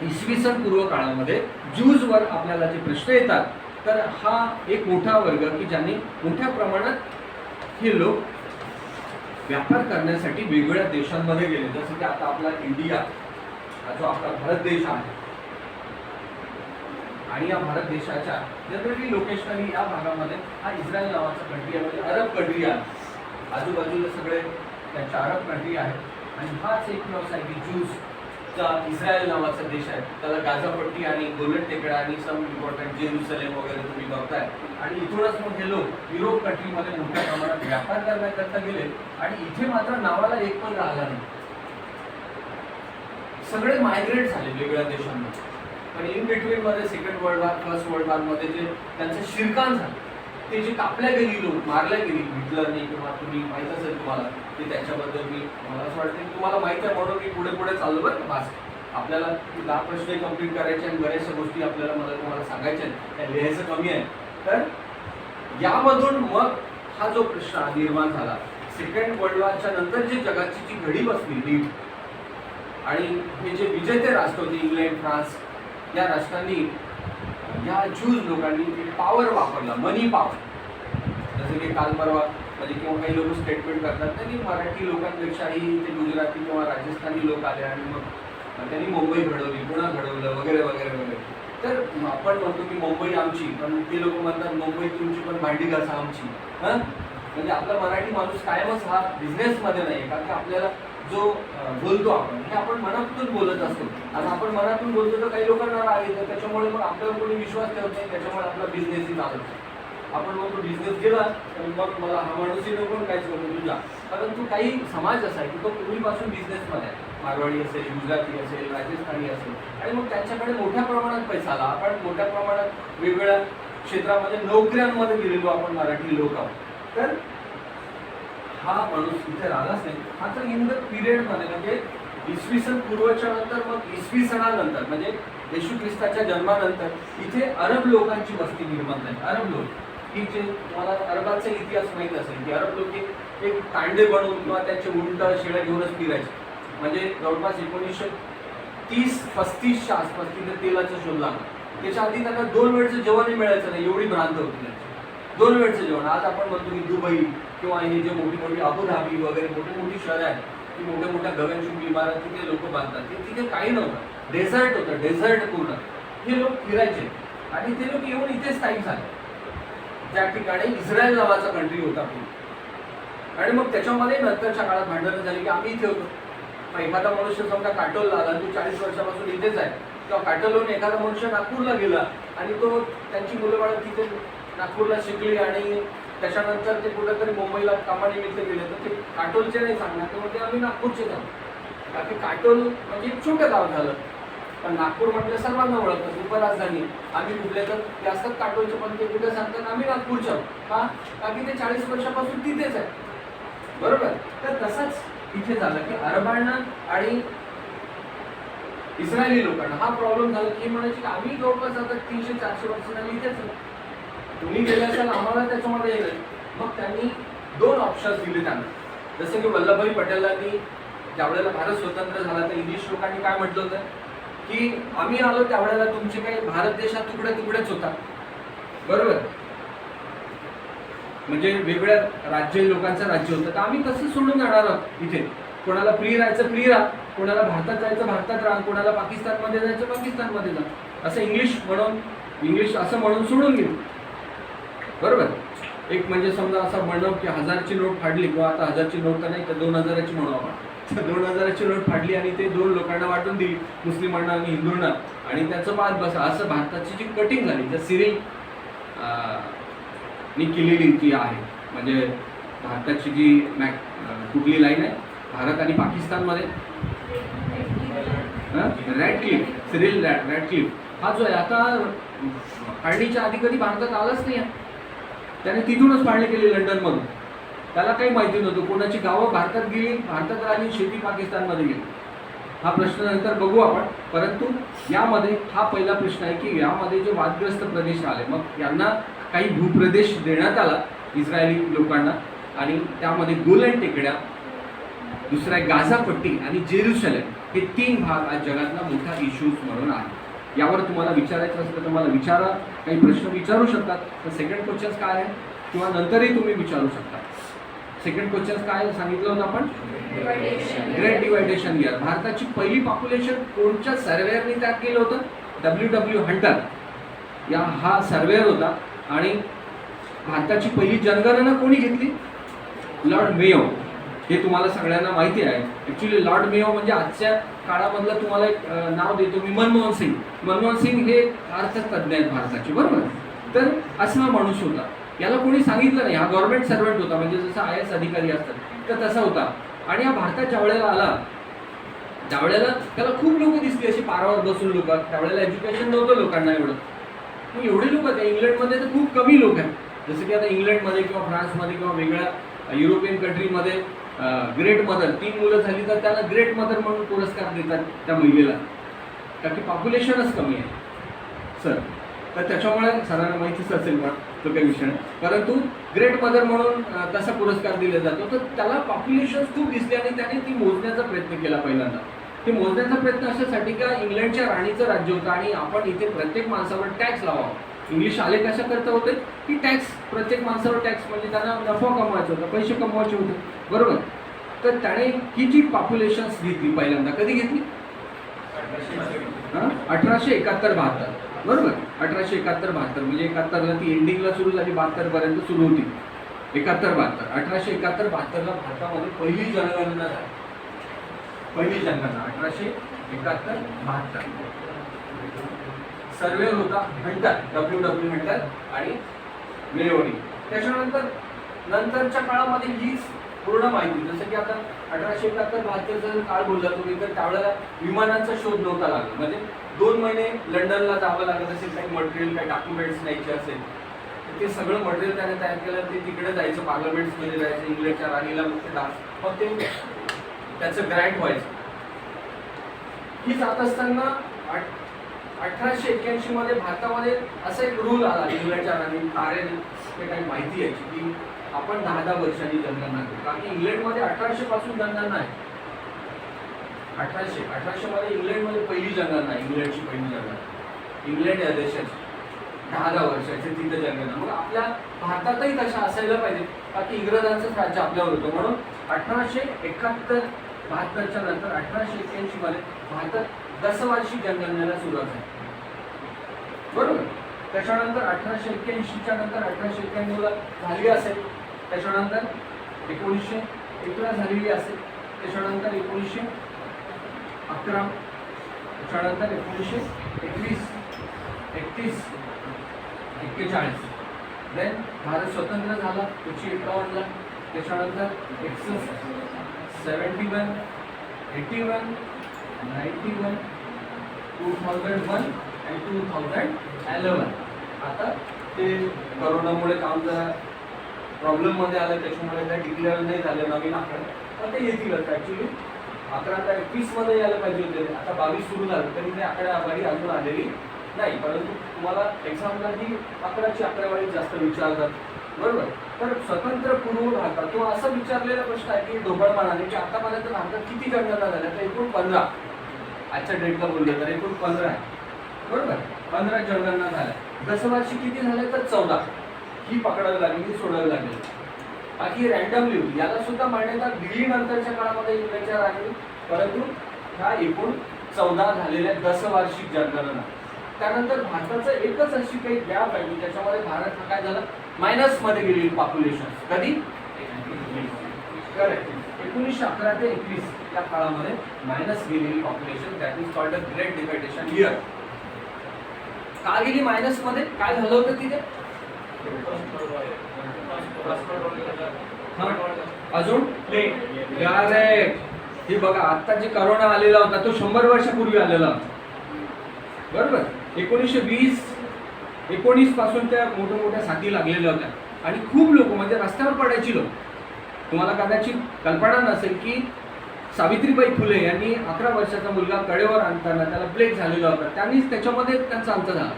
इसवी सन पूर्व काळामध्ये ज्यूजवर आपल्याला जे प्रश्न येतात, तर हा एक मोठा वर्ग की ज्यांनी मोठ्या प्रमाणात हे लोक व्यापार करण्यासाठी वेगवेगळ्या देशांमध्ये गेले. जसं की आता आपला इंडिया हा जो आपला भारत देश आहे, आणि या भारत देशाच्या जनरली लोकेशनली या भागामध्ये हा इस्रायल नावाचा कंट्री आहे, म्हणजे अरब कंट्री आहे. आजूबाजूला सगळे त्यांच्या अरब कंट्री आहेत. आणि हाच एक व्यवसाय की ज्यूज इस्रायल नावाचा देश आहे, त्याला गाझापट्टी आणि गोलन टेकडा आणि सम इम्पॉर्टंट जेरुसलेम वगैरे तुम्ही बघताय. आणि इथूनच मग हे लोक युरोप कंट्रीमध्ये मोठ्या प्रमाणात व्यापार करण्याकरता गेले आणि इथे मात्र नावाला एक पण राहिला नाही. सगळे मायग्रेट झाले वेगळ्या देशांमध्ये. पण इन बिटवीन मध्ये second world war, first world war मध्ये जे त्यांचं शिरकाण झालं, ते जे कापल्या गेली लोक, मारल्या गेली हिटलरने, किंवा तुम्ही माहित असेल तुम्हाला ते, त्याच्याबद्दल मला असं वाटतं तुम्हाला माहित आहे म्हणून मी पुढे पुढे चाललो बरं का. आपल्याला 10 प्रश्न कंप्लीट करायचे आणि बऱ्याचशा गोष्टी आपल्याला तुम्हाला सांगायच्या आहेत, त्या लिहायचं कमी आहे. तर यामधून मग हा जो प्रश्न निर्माण झाला, सेकंड वर्ल्ड वॉरच्या नंतर जे जगाची जी घडी बसली नीट, आणि हे जे विजेते राष्ट्र होते इंग्लंड, फ्रान्स, या राष्ट्रांनी, या ज्यूज लोकांनी पॉवर वापरला, मनी पॉवर. जसं की काल परवा म्हणजे किंवा काही लोक स्टेटमेंट करतात ना की मराठी लोकांपेक्षाही ते गुजराती किंवा राजस्थानी लोक आले आणि मग त्यांनी मुंबई घडवली, पुणे घडवलं वगैरे वगैरे वगैरे. तर आपण म्हणतो की मुंबई आमची, पण ते लोक म्हणतात मुंबई तुमची पण भांडी घासा आमची. म्हणजे आपला मराठी माणूस कायमच हा बिझनेसमध्ये नाही, कारण की आपल्याला जो बोलतो आपण हे आपण मनातून बोलत असतो. आणि आपण मनातून बोलतो तर काही लोकांना राग येतं, त्याच्यामुळे मग आपल्यावर कोणी विश्वास ठेवत नाही, त्याच्यामुळे आपला बिझनेसही चालत. आपण म्हणतो बिझनेस गेला तर मग मला हा माणूसही नको काहीच नको तुझा. परंतु काही समाज असा आहे की तो पूर्वीपासून बिझनेसमध्ये आहे, मारवाडी असेल, गुजराती असेल, राजस्थानी असेल, आणि मग त्यांच्याकडे मोठ्या प्रमाणात पैसा आला. आपण मोठ्या प्रमाणात वेगवेगळ्या क्षेत्रामध्ये नोकऱ्यांमध्ये गेलेलो आपण मराठी लोक आहोत. तर हा माणूस इथे राहिलाच नाही. हा तर इन द पिरियडमध्ये म्हणजे इसवी सन पूर्वच्या नंतर, मग इसवी सणानंतर म्हणजे येशू ख्रिस्ताच्या जन्मानंतर इथे अरब लोकांची वस्ती निर्माण झाली. अरब लोक की जे तुम्हाला अरबाचा इतिहास माहीत असेल की अरब लोक एक तांडे बनवून किंवा त्याचे उंट शेळ्या घेऊनच फिरायचे. म्हणजे जवळपास 1930-35च्या आसपास तिथे तेलाचा शोध लागला. त्याच्या आधी त्यांना 2 वेळचं जेवणही मिळायचं नाही, एवढी भ्रांत होती त्यांची. 2 वेळचं जेवण. आज आपण म्हणतो की दुबई किंवा हे जे मोठी मोठी अबुधाबी वगैरे मोठी मोठी शहरं आहेत, की मोठ्या मोठ्या गगनचुंबी इमारत तिथे लोक बांधतात, तिथे काही नव्हतं, डेझर्ट होतं, डेझर्ट पूर्ण. हे लोक फिरायचे आणि ते लोक येऊन इथे स्थायिक झाले, ज्या ठिकाणी इस्रायल नावाचा कंट्री होता पूर्ण. आणि मग त्याच्यामध्ये नंतरच्या काळात भांडणं झाली की आम्ही इथे होतो. मग एखादा मनुष्य समजा काटोलला आला, तो 40 वर्षापासून इथेच आहे, किंवा काटोलहून एखादा मनुष्य नागपूरला गेला आणि तो त्यांची मुलं बाळं तिथे नागपूरला शिकली आणि त्याच्यानंतर ते कुठेतरी मुंबईला कामानिमित्त गेले, तर ते काटोलचे नाही सांगणार, तर मग ते आम्ही नागपूरचे जाऊ. कारण की काटोल म्हणजे एक छोटं गाव झालं, पण नागपूर म्हटलं सर्वांना ओळखतात, उपराजधानी. आम्ही कुठले तर ते असतात काटोलचे, पण ते कुठे सांगतात आम्ही नागपूरच्या. का? कारण की ते 40 वर्षापासून तिथेच आहे, बरोबर. तर तसंच इथे झालं की अरबांना आणि इस्रायली लोकांना हा प्रॉब्लेम झाला की म्हणायचे की आम्ही जवळपास आता 300-400 वर्षांनी इथेच, तुम्ही गेले असाल आम्हाला त्याच्यामध्ये येईल. मग त्यांनी 2 ऑप्शन्स दिले त्यांना. जसं की वल्लभभाई पटेलांनी ज्यावेळेला भारत स्वतंत्र झाला तर इंग्लिश लोकांनी काय म्हटलं होतं की आम्ही आलो त्यावेळेला तुमचे काही भारत देश हा तुकड्याच होता, बरोबर. म्हणजे वेगळ्या राज्य लोकांचं राज्य होतं, तर आम्ही कसं सोडून जाणार आहोत इथे. कोणाला फ्री राहायचं फ्री राहा, कोणाला भारतात जायचं भारतात राहा, कोणाला पाकिस्तानमध्ये जायचं पाकिस्तानमध्ये जा, असं इंग्लिश असं म्हणून सोडून गेलो, बरोबर. एक म्हणजे समजा असं म्हणू की 1000ची नोट फाडली, किंवा आता 1000ची नोट तर नाही तर 2000ची म्हणू आपण. 2000ची नोट फाडली आणि ते 2 लोकांना वाटून दिली, मुस्लिमांना आणि हिंदूंना, आणि त्याचं बाद बसा. असं भारताची जी कटिंग झाली, तर सिरिल नी केलेली जी आहे, म्हणजे भारताची जी कुठली लाईन आहे भारत आणि पाकिस्तानमध्ये, सिरिल रॅडक्लिफ हा जो आहे, आता फाळणीच्या आधी कधी भारतात आलाच नाही. त्याने तिथूनच फाळणी केली लंडनमधून. त्याला काही माहिती नव्हतं, कोणाची गावं भारतात गेली, भारतात राहिली, शेती पाकिस्तानमध्ये गेली. हा प्रश्न नंतर बघू आपण. परंतु यामध्ये हा पहिला प्रश्न आहे की यामध्ये जे वादग्रस्त प्रदेश आले, मग यांना काही भूप्रदेश देण्यात आला इस्रायली लोकांना, आणि त्यामध्ये गोलन टेकड्या, दुसरा आहे गाझापट्टी आणि जेरुसलेम, हे 3 भाग आज जगातला मोठा इश्यूज म्हणून आहे. यावर तुम्हाला विचारायचं असलं तर मला विचारा, काही प्रश्न विचारू शकतात. तर सेकंड क्वेश्चन काय आहे, किंवा नंतरही तुम्ही विचारू शकता. सेकंड क्वेश्चन काय सांगितलं होतं आपण, ग्रेट डिवायडेशन इयर. भारताची पहिली पॉप्युलेशन कोणत्या सर्वेअरने तयार केलं होतं, W. हंटर हा सर्वेअर होता. आणि भारताची पहिली जनगणना कोणी घेतली, लॉर्ड मेयो. हे तुम्हाला सगळ्यांना माहिती आहे. ॲक्च्युली लॉर्ड मेयो म्हणजे आजच्या काळामधलं तुम्हाला एक नाव देतो मी, मनमोहन सिंग. मनमोहन सिंग हे अर्थतज्ञ आहेत भारताचे, बरोबर. तर असा हा माणूस होता. याला कोणी सांगितलं नाही. हा गव्हर्नमेंट सर्वंट होता, म्हणजे जसं IAS अधिकारी असतात तर तसा होता. आणि हा भारतात ज्यावेळेला आला त्यावेळेला त्याला खूप लोक दिसली अशी पारावर बसून लोक. त्यावेळेला एज्युकेशन नव्हतं लोकांना एवढं. मग एवढे लोक आहेत. इंग्लंडमध्ये तर खूप कमी लोक आहेत. जसं की आता इंग्लंडमध्ये किंवा फ्रान्समध्ये किंवा वेगळ्या युरोपियन कंट्रीमध्ये ग्रेट मदर 3 मुलं झाली तर त्याला ग्रेट मदर म्हणून पुरस्कार देतात त्या मुलगीला, कारण की पॉप्युलेशनच कमी आहे सर. तर त्याच्यामुळे सरांना माहितीच असेल पण तो काही विषय नाही. परंतु ग्रेट मदर म्हणून तसा पुरस्कार दिला जातो. तर त्याला पॉप्युलेशन खूप दिसली आणि त्याने ती मोजण्याचा प्रयत्न केला पहिल्यांदा. ते मोजण्याचा प्रयत्न अशासाठी का इंग्लंडच्या राणीचं राज्य होतं आणि आपण इथे प्रत्येक माणसावर टॅक्स लावावा. इंग्लिश आले कशा करता होते की टॅक्स, प्रत्येक माणसावर टॅक्स, म्हणजे त्यांना नफा कमवायचा होता, पैसे कमवायचे होते, बरोबर. तर त्याने ही जी पॉप्युलेशन्स घेतली पहिल्यांदा, कधी घेतली? 1871-72, बरोबर. 1871-72 म्हणजे 71ला ती एंडिंगला सुरू झाली, 72 पर्यंत सुरू होती. 71-72 1871-72ला भारतामध्ये पहिली जनगणना झाली. पहिली जनगणना 1871-72. सर्वे होता म्हणतात, WW म्हणतात आणि मेयोनी. त्याच्यानंतर नंतरच्या काळामध्ये हीच पूर्ण माहिती, जसं की आता 1871-72चा जर काळ बोलला तुम्ही तर त्यावेळेला विमानाचा शोध नव्हता लागला. म्हणजे 2 महिने लंडनला जावं लागत असेल, काही मटेरियल, काही डॉक्युमेंट्स न्यायचे असेल, ते सगळं मटेरियल त्याने तयार केलं. ते तिकडे जायचं, पार्लमेंट्समध्ये जायचं, इंग्लंडच्या राणीला मग ते त्याचं ग्रँट व्हायचं. ही जात असताना 1881 मध्ये भारतामध्ये असा एक रूल आला इंग्लंडच्या राणी तारे काही माहिती यायची की आपण 10-10 वर्षांनी जनगणना करू. कारण की इंग्लंडमध्ये 1800 पासून जनगणना आहे. 1800 मध्ये इंग्लंडमध्ये पहिली जनगणना आहे. इंग्लंडची पहिली जनगणना, इंग्लंड या देशाची 10-10 वर्षाची तिथे जनगणना. मग आपल्या भारतातही तशा असायला पाहिजे, कारण की इंग्रजांचंच राज्य आपल्यावर होतं. म्हणून 1871-72च्या नंतर 1881 मध्ये भारतात 10 वार्षिक जनगणनेला सुरुवात झाली, बरोबर. त्याच्यानंतर 1881च्या नंतर 1891ला झाली असेल, त्याच्यानंतर 1901ला झालेली असेल, त्याच्यानंतर 1911, त्याच्यानंतर 1921, 31, 41. देन भारत स्वतंत्र झाला 1951ला. त्याच्यानंतर 61, 71, 81, 91, 2001 आणि 2011. आता ते करोनामुळे काम जरा प्रॉब्लेममध्ये आलं, त्याच्यामुळे काय डिक्लेअर नाही झालं नवीन आकडे. पण ते येतीलच. ॲक्च्युली 11-21 मध्ये यायला पाहिजे होते. आता 22 सुरू झालं तरी ते आकडेवारी अजून आलेली नाही. परंतु तुम्हाला एक्झामला ही 11ची आकडेवारी जास्त विचारतात, बरोबर. तर स्वतंत्र पूर्व भारतात किंवा असं विचारलेला प्रश्न आहे की ढोबळमानाने की आतापर्यंत भारतात किती जनगणना झाल्या, तर एकूण 15. आजच्या डेटला बोललं तर एकूण 15 आहे, बरोबर. 15 जनगणना झाल्या. 10 वर्षी किती झाले तर 14. ही पकडावी लागली, ही सोडावी लागली. बाकी रँडमली होती. याला सुद्धा मान्यता दिली नंतरच्या काळामध्ये इंग्लंडच्या राणी. परंतु ह्या एकूण 14 झालेल्या 10 वार्षिक जनगणना. त्यानंतर भारताचं एकच अशी काही गॅप आहे की त्याच्यामध्ये भारत हा काय झाला, मायनसमध्ये गेलेली पॉप्युलेशन. कधी? करेक्ट. 1911 ते 21 या काळामध्ये मायनस गेलेली population, that is called a great defection year. का गेली मायनस मध्ये? काय झालं होतं तिथे? अजून हे बघा, आता जे करोना आलेला होता तो 100 वर्षापूर्वी आलेला होता, बरोबर. 1920-19 पासून त्या मोठ्या साथी लागलेल्या होत्या आणि खूप लोक म्हणजे रस्त्यावर पडायची लोक. तुम्हाला कदाचित कल्पना नसेल की सावित्रीबाई फुले यांनी 11 वर्षाचा मुलगा कडेवर आणताना त्याला प्लेग झालेला होता. त्यांनीच त्याच्यामध्ये त्यांचा अंत झाला.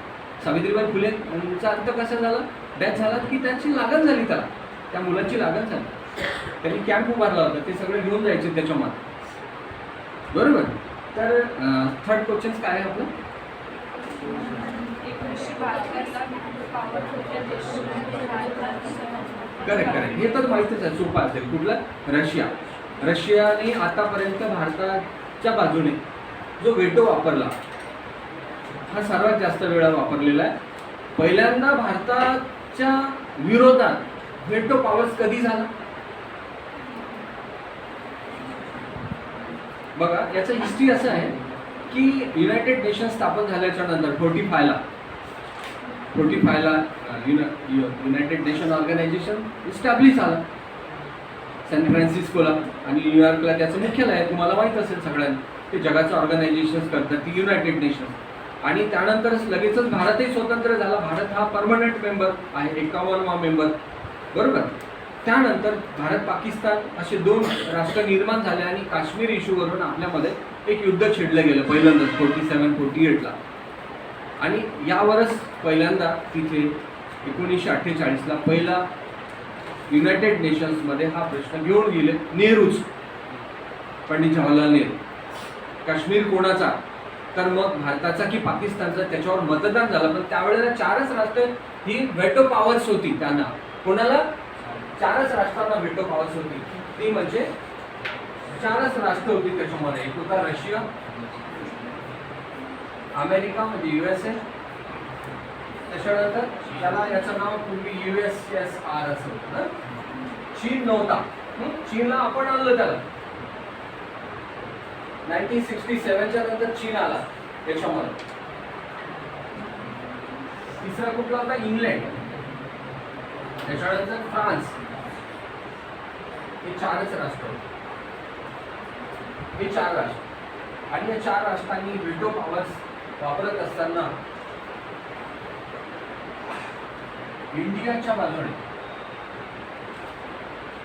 सावित्रीबाई फुले यांचा अंत कसा झाला? डेथ झाला की त्याची लागण झाली, त्याला त्या मुलाची लागण झाली. त्यांनी कॅम्प उभारला होता, ते सगळे घेऊन जायचे त्याच्यामध्ये, बरोबर. तर थर्ड क्वेश्चन काय आहे आपलं? करेक्ट. हे तर माहितीच आहे, सोपं असेल. कुठला? रशिया. रशियाने आतापर्यंत भारताच्या बाजूने जो वेटो वापरला हा सर्वात जास्त वेळा वापरलेला आहे. पहिल्यांदा भारताच्या विरोधात वेटो पॉवर्स कधी झाला? बघा याचं हिस्ट्री असं आहे की युनायटेड नेशन स्थापन झाल्याच्या नंतर 45ला युनायटेड नेशन ऑर्गनायझेशन इस्टॅब्लिश झालं सॅन फ्रान्सिस्कोला आणि न्यूयॉर्कला त्याचं मुख्यालय आहे. तुम्हाला माहीत असेल सगळ्यांना ते जगाचं ऑर्गनायझेशन करतात ती युनायटेड नेशन. आणि त्यानंतर लगेचच भारतही स्वतंत्र झाला. भारत हा परमनंट मेंबर आहे, 51वा मेंबर, बरोबर. त्यानंतर भारत पाकिस्तान असे 2 राष्ट्र निर्माण झाले आणि काश्मीर इश्यूवरून आपल्यामध्ये एक युद्ध छेडलं गेलं पहिल्यांदाच 47-48ला. आणि यावरच पहिल्यांदा तिथे 1948ला पहिला युनायटेड नेशन्समध्ये हा प्रश्न घेऊन गेले नेहरूच, पंडित जवाहरलाल नेहरू. काश्मीर कोणाचा, तर मग भारताचा की पाकिस्तानचा, त्याच्यावर मतदान झालं. पण त्यावेळेला 4च राष्ट्र ही व्हेटो पॉवर्स होती त्यांना. कोणाला? 4च राष्ट्रांना व्हेटो पॉवर्स होती. ती म्हणजे 4च राष्ट्र होती त्याच्यामध्ये. एक होता रशिया, अमेरिका म्हणजे USA, त्याच्यानंतर त्याला याचं नाव पूर्वी USSR असं होतं. चीन नव्हता. चीनला आपण आणलं त्याला 1967च्या नंतर चीन आला त्याच्यामध्ये. तिसरा कुठला होता? इंग्लंड, त्याच्यानंतर फ्रान्स. हे 4च राष्ट्र होते. हे 4 राष्ट्र. आणि या 4 राष्ट्रांनी व्हेटो पॉवर्स वापरत असताना इंडियाच्या बाजूने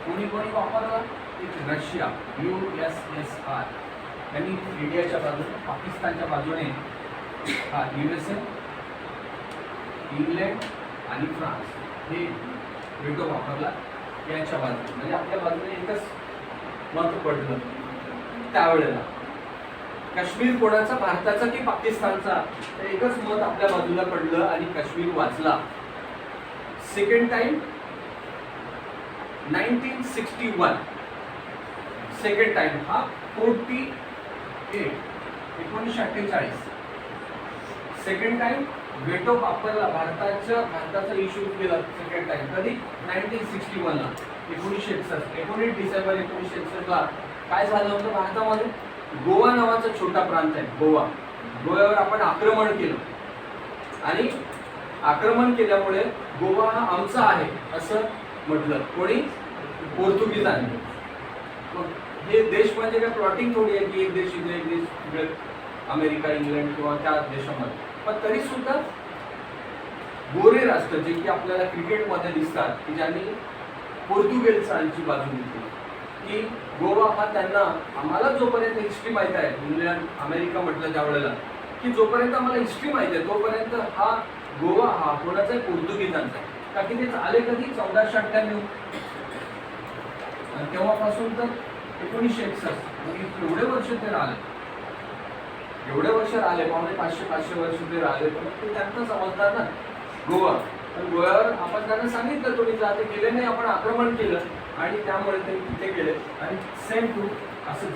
कोणी वापरला? एक रशिया USSR त्यांनी इंडियाच्या बाजूने, पाकिस्तानच्या बाजूने हा USA, इंग्लंड आणि फ्रान्स हे व्हेटो वापरला याच्या बाजूने. म्हणजे आपल्या बाजूने एकच मत पडलं त्यावेळेला. काश्मीर कोणाचा, भारताचा की पाकिस्तानचा, तर एकच मत आपल्या बाजूला पडलं आणि काश्मीर वाचला. सेकंड टाइम 1961, सेकंड टाइम हा 1948 सेकंड टाइम व्हेटो वापरला. भारताचा इश्यू केला सेकंड टाइम. कधी? 1961ला, 1961. 19 डिसेंबर 1961ला काय झालं होतं भारतामध्ये? गोवा नावाचा छोटा प्रांत आहे, गोव्यावर आपण आक्रमण केलं आणि आक्रमण केल्यामुळे गोवा हा आमचा आहे असं म्हटलं. कोणी? पोर्तुगीजांनी. मग हे देश म्हणजे काय प्लॉटिंग थोडी आहे की एक देश इकडे एक देश तिकडे, अमेरिका, इंग्लंड किंवा त्या देशामध्ये. पण तरी सुद्धा गोरे राष्ट्र जे की आपल्याला क्रिकेटमध्ये दिसतात की ज्यांनी पोर्तुगेजची बाजू घेतली की गोवा हा त्यांना, आम्हाला जोपर्यंत हिस्ट्री माहीत आहे, इंग्लंड अमेरिका म्हटलं त्यावेळेला की जोपर्यंत आम्हाला हिस्ट्री माहीत आहे तोपर्यंत हा गोवा हा कोणाचा आहे? पोर्तुगीजांचा आहे. का की ते आले कधी? 1498. आणि तेव्हापासून तर 1961. एवढे वर्ष ते राहिले, एवढे वर्ष राहिले, 500 वर्ष ते राहिले. पण ते त्यांना समजतात ना गोवा. पण गोव्यावर आपण त्यांना सांगितलं तुम्ही जाते गेले नाही, आपण आक्रमण केलं आणि त्यामुळे ते तिथे गेले. आणि सेम टू असंच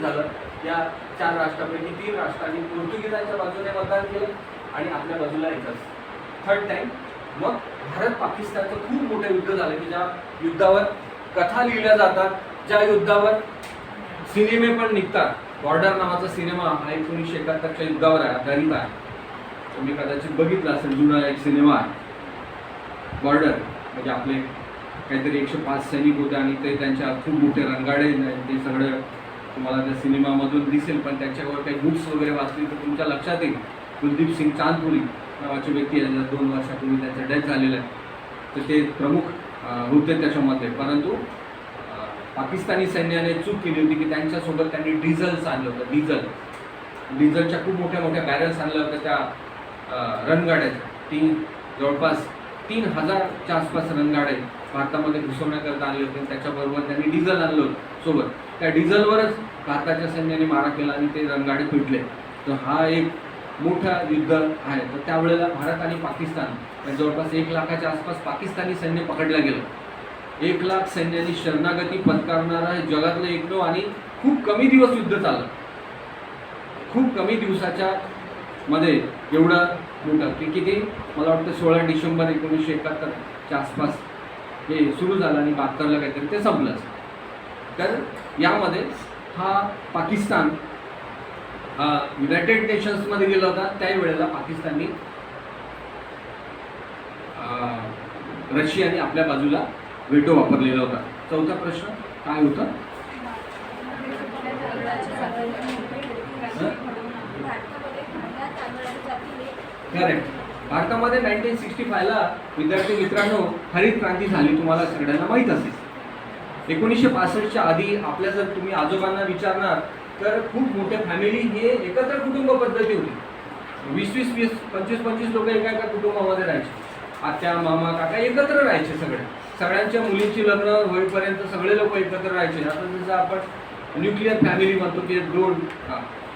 झालं. या 4 राष्ट्रापैकी 3 राष्ट्रांनी पोर्तुगीजांच्या बाजूने मतदान केलं आणि आपल्या बाजूला एकच. थर्ड टाइम मग भारत पाकिस्तानचं खूप मोठं युद्ध झालं की ज्या युद्धावर कथा लिहिल्या जातात, ज्या युद्धावर सिनेमे पण निघतात. बॉर्डर नावाचा सिनेमा हा 1971च्या युद्धावर आहे, आधारित आहे. तुम्ही कदाचित बघितला असेल, जुना एक सिनेमा आहे बॉर्डर. म्हणजे आपले काहीतरी 105 सैनिक होते आणि ते त्यांच्या खूप मोठे रणगाडे, ते सगळं तुम्हाला त्या सिनेमामधून दिसेल. पण त्याच्यावर काही बुक्स वगैरे वाचली तर तुमच्या लक्षात येईल. कुलदीप सिंग चांदपुरी नावाचे व्यक्ती आहे, 2 वर्षापूर्वी त्यांचं डेथ झालेलं आहे. तर ते प्रमुख होते त्याच्यामध्ये. परंतु पाकिस्तानी सैन्याने चूक केली होती की त्यांच्यासोबत त्यांनी डिझेल्स आणलं होतं. डिझेलच्या खूप मोठ्या बॅरल्स आणल्या होत्या त्या रणगाड्याच्या. जवळपास 3000च्या आसपास रणगाडे भारतामध्ये घुसवण्याकरता आणले होते. त्याच्याबरोबर त्यांनी डिझेल आणलं होतं सोबत. त्या डिझेलवरच भारताच्या सैन्याने मारा केला आणि ते रणगाडे तुटले. तर हा एक मोठा युद्ध आहे. तर त्यावेळेला भारत आणि पाकिस्तान जवळपास 1 लाखाच्या आसपास पाकिस्तानी सैन्य पकडलं गेलं. 1 लाख सैन्याने शरणागती पत्करणारा जगातलं एकमेव आणि खूप कमी दिवस युद्ध चाललं. खूप कमी दिवसाच्या मध्ये एवढं मोठं की किती, मला वाटतं 16 डिसेंबर 1971च्या आसपास हे सुरू झालं आणि 72ला काहीतरी ते संपलंच. तर यामध्ये हा पाकिस्तान युनायटेड नेशन्समध्ये गेला होता. त्यावेळेला पाकिस्ताननी रशियाने आपल्या बाजूला व्हेटो वापरलेला होता. चौथा प्रश्न काय होता? करेक्ट. भारतामध्ये 1965ला विद्यार्थी मित्रांनो हरित क्रांती झाली, तुम्हाला सगळ्यांना माहीत असेल. 1965च्या आधी आपल्या जर तुम्ही आजोबांना विचारणार तर खूप मोठ्या फॅमिली हे एकत्र कुटुंब पद्धती होती. 20-20, 25-25 लोक एका एका कुटुंबामध्ये राहायचे. आत्या मामा काका एकत्र राहायचे. सगळ्यांच्या मुलींची लग्न होईपर्यंत सगळे लोक एकत्र राहायचे. आता जसं आपण न्यूक्लिअर फॅमिली म्हणतो की 2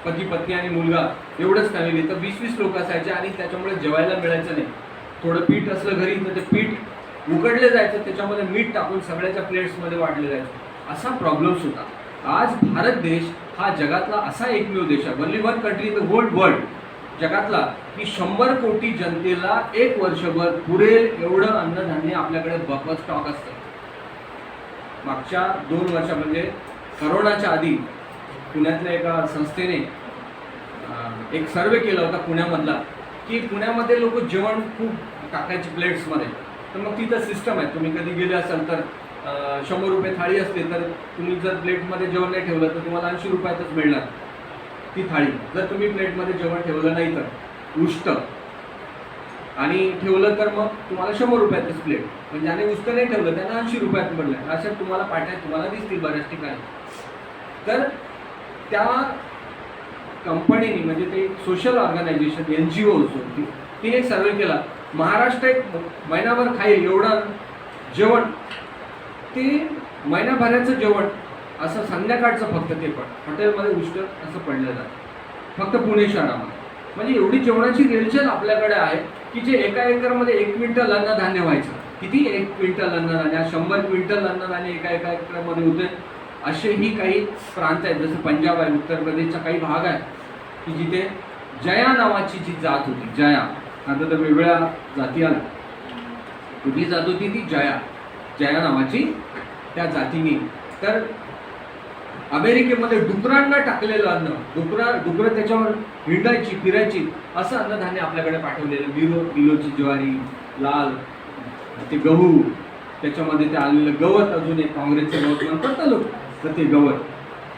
पती पत्नी आणि मुलगा एवढंच फॅमिली, तर 20-20 लोक असायचे आणि त्याच्यामुळे जेवायला मिळायचं नाही. थोडं पीठ असलं घरी तर ते पीठ उकडले जायचं, त्याच्यामध्ये मीठ टाकून सगळ्याच्या प्लेट्समध्ये वाढले जायचं. असा प्रॉब्लेम्स होता. आज भारत देश हा जगातला असा एकमेव देश आहे, only one country in the world जगातला, की 100 कोटी जनतेला 1 वर्षभर पुरेल एवढं अन्नधान्य आपल्याकडे बफर स्टॉक असतं. मागच्या 2 वर्ष म्हणजे करोनाच्या आधी पुण्यातल्या एका संस्थेने एक सर्वे केला होता पुण्यामधला, की पुण्यामध्ये लोक जेवण खूप टाकायचे प्लेट्समध्ये. तर मग तिथं सिस्टम आहे, तुम्ही कधी गेले असाल तर 100 रुपये थाळी असते, तर तुम्ही जर प्लेटमध्ये जेवण नाही ठेवलं तर तुम्हाला 80 रुपयातच मिळणार ती थाळी. जर तुम्ही प्लेटमध्ये जेवण ठेवलं नाही तर उष्ट आणि ठेवलं तर मग तुम्हाला 100 रुपयातच प्लेट. म्हणजे ज्याने उष्ट नाही ठेवलं त्यांना 80 रुपयात मिळणार. अशा तुम्हाला पाट्या तुम्हाला दिसतील बऱ्याच ठिकाणी. तर त्या कंपनीने म्हणजे ते सोशल ऑर्गनायझेशन NGO होती, तिने एक सर्वे केला. महाराष्ट्र एक महिनाभर खाईल एवढं जेवण, ते महिनाभराचं जेवण असं संध्याकाळचं फक्त ते पण हॉटेलमध्ये उष्ट असं पडलं जातं फक्त पुणे शहरामध्ये. म्हणजे एवढी जेवणाची रेलचेल आपल्याकडे आहे की जे एका एकरमध्ये 1 क्विंटल अन्नधान्य व्हायचं. किती? 1 क्विंटल अन्नधान्य. 100 क्विंटल अन्नधान्य एका एकरमध्ये होते. असेही काही प्रांत आहेत, जसं पंजाब आहे, उत्तर प्रदेशचा काही भाग आहे की जिथे जया नावाची जी जात होती, जया, आता तर वेगळ्या जाती आल्या, कुठली जात होती ती? जया नावाची त्या जातीने तर अमेरिकेमध्ये डुकरांना टाकलेलं अन्न, डुकरं त्याच्यावर हिंडायची फिरायची असं अन्नधान्य आपल्याकडे पाठवलेलं. बिलोची ज्वारी, लाल ते गहू, त्याच्यामध्ये ते आलेलं गवत, अजून एक काँग्रेसचं गवत म्हणतात ना लोक, तर ते गवत,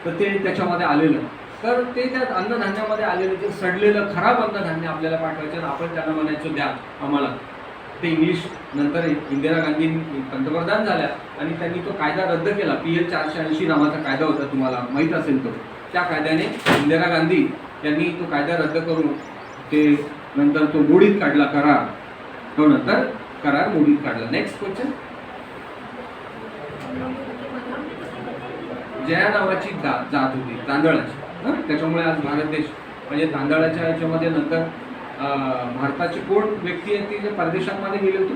तर ते त्याच्यामध्ये आलेलं. तर ते त्या अन्नधान्यामध्ये आलेलं ते सडलेलं खराब अन्नधान्य आपल्याला पाठवायचं. आपण त्यांना म्हणायचं द्या आम्हाला. ते इंग्लिश नंतर इंदिरा गांधी पंतप्रधान झाल्या आणि त्यांनी तो कायदा रद्द केला. PL 480 नावाचा कायदा होता, तुम्हाला माहीत असेल तो. त्या कायद्याने इंदिरा गांधी यांनी तो कायदा रद्द करून ते नंतर तो मोडीत काढला, करार. तो नंतर करार मोडीत काढला. Next question. जया नावाची जात होती तांदळाची, त्याच्यामुळे आज भारत देश म्हणजे तांदळाच्या याच्यामध्ये नंतर भारताची कोण व्यक्ती आहे ती जे परदेशांमध्ये गेले होते?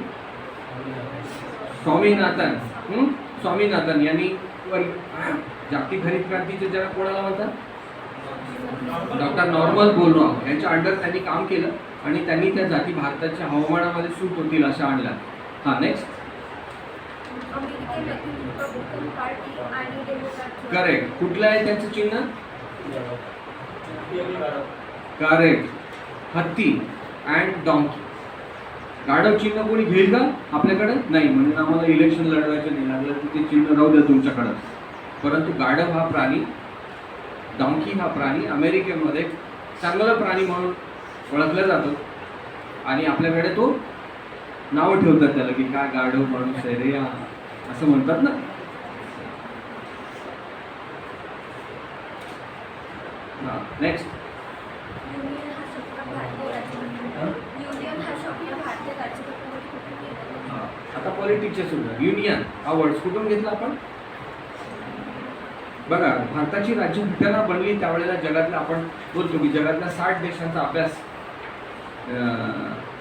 स्वामीनाथन यांनी जागतिक हरित क्रांतीचे जरा कोणाला म्हणतात? डॉक्टर नॉर्मन बोरलॉग यांच्या अंडर त्यांनी काम केलं आणि त्यांनी त्या जाती भारताच्या हवामानामध्ये सूट होतील अशा आणल्या. हां, नेक्स्ट. करेक्ट. कुठलं आहे त्यांचं चिन्ह? करेक्ट. हत्ती अँड डॉंकी. गाढव चिन्ह कोणी घेईल का आपल्याकडे? नाही, म्हणजे आम्हाला इलेक्शन लढवायचं नाही लागलं तर ते चिन्ह राहू द्या तुमच्याकडं. परंतु गाढव हा प्राणी, डॉंकी हा प्राणी अमेरिकेमध्ये चांगला प्राणी म्हणून ओळखला जातो आणि आपल्याकडे तो नाव ठेवतात त्याला की काय गाढव माणूस आहे रे असं म्हणतात ना. नेक्स्ट. आता पॉलिटिक्सचे सुद्धा युनियन हा वर्ड कुठून घेतला आपण? बघा, भारताची राज्यघटना बनली त्यावेळेला जगातला आपण बोलतो की जगातल्या 60 देशांचा अभ्यास,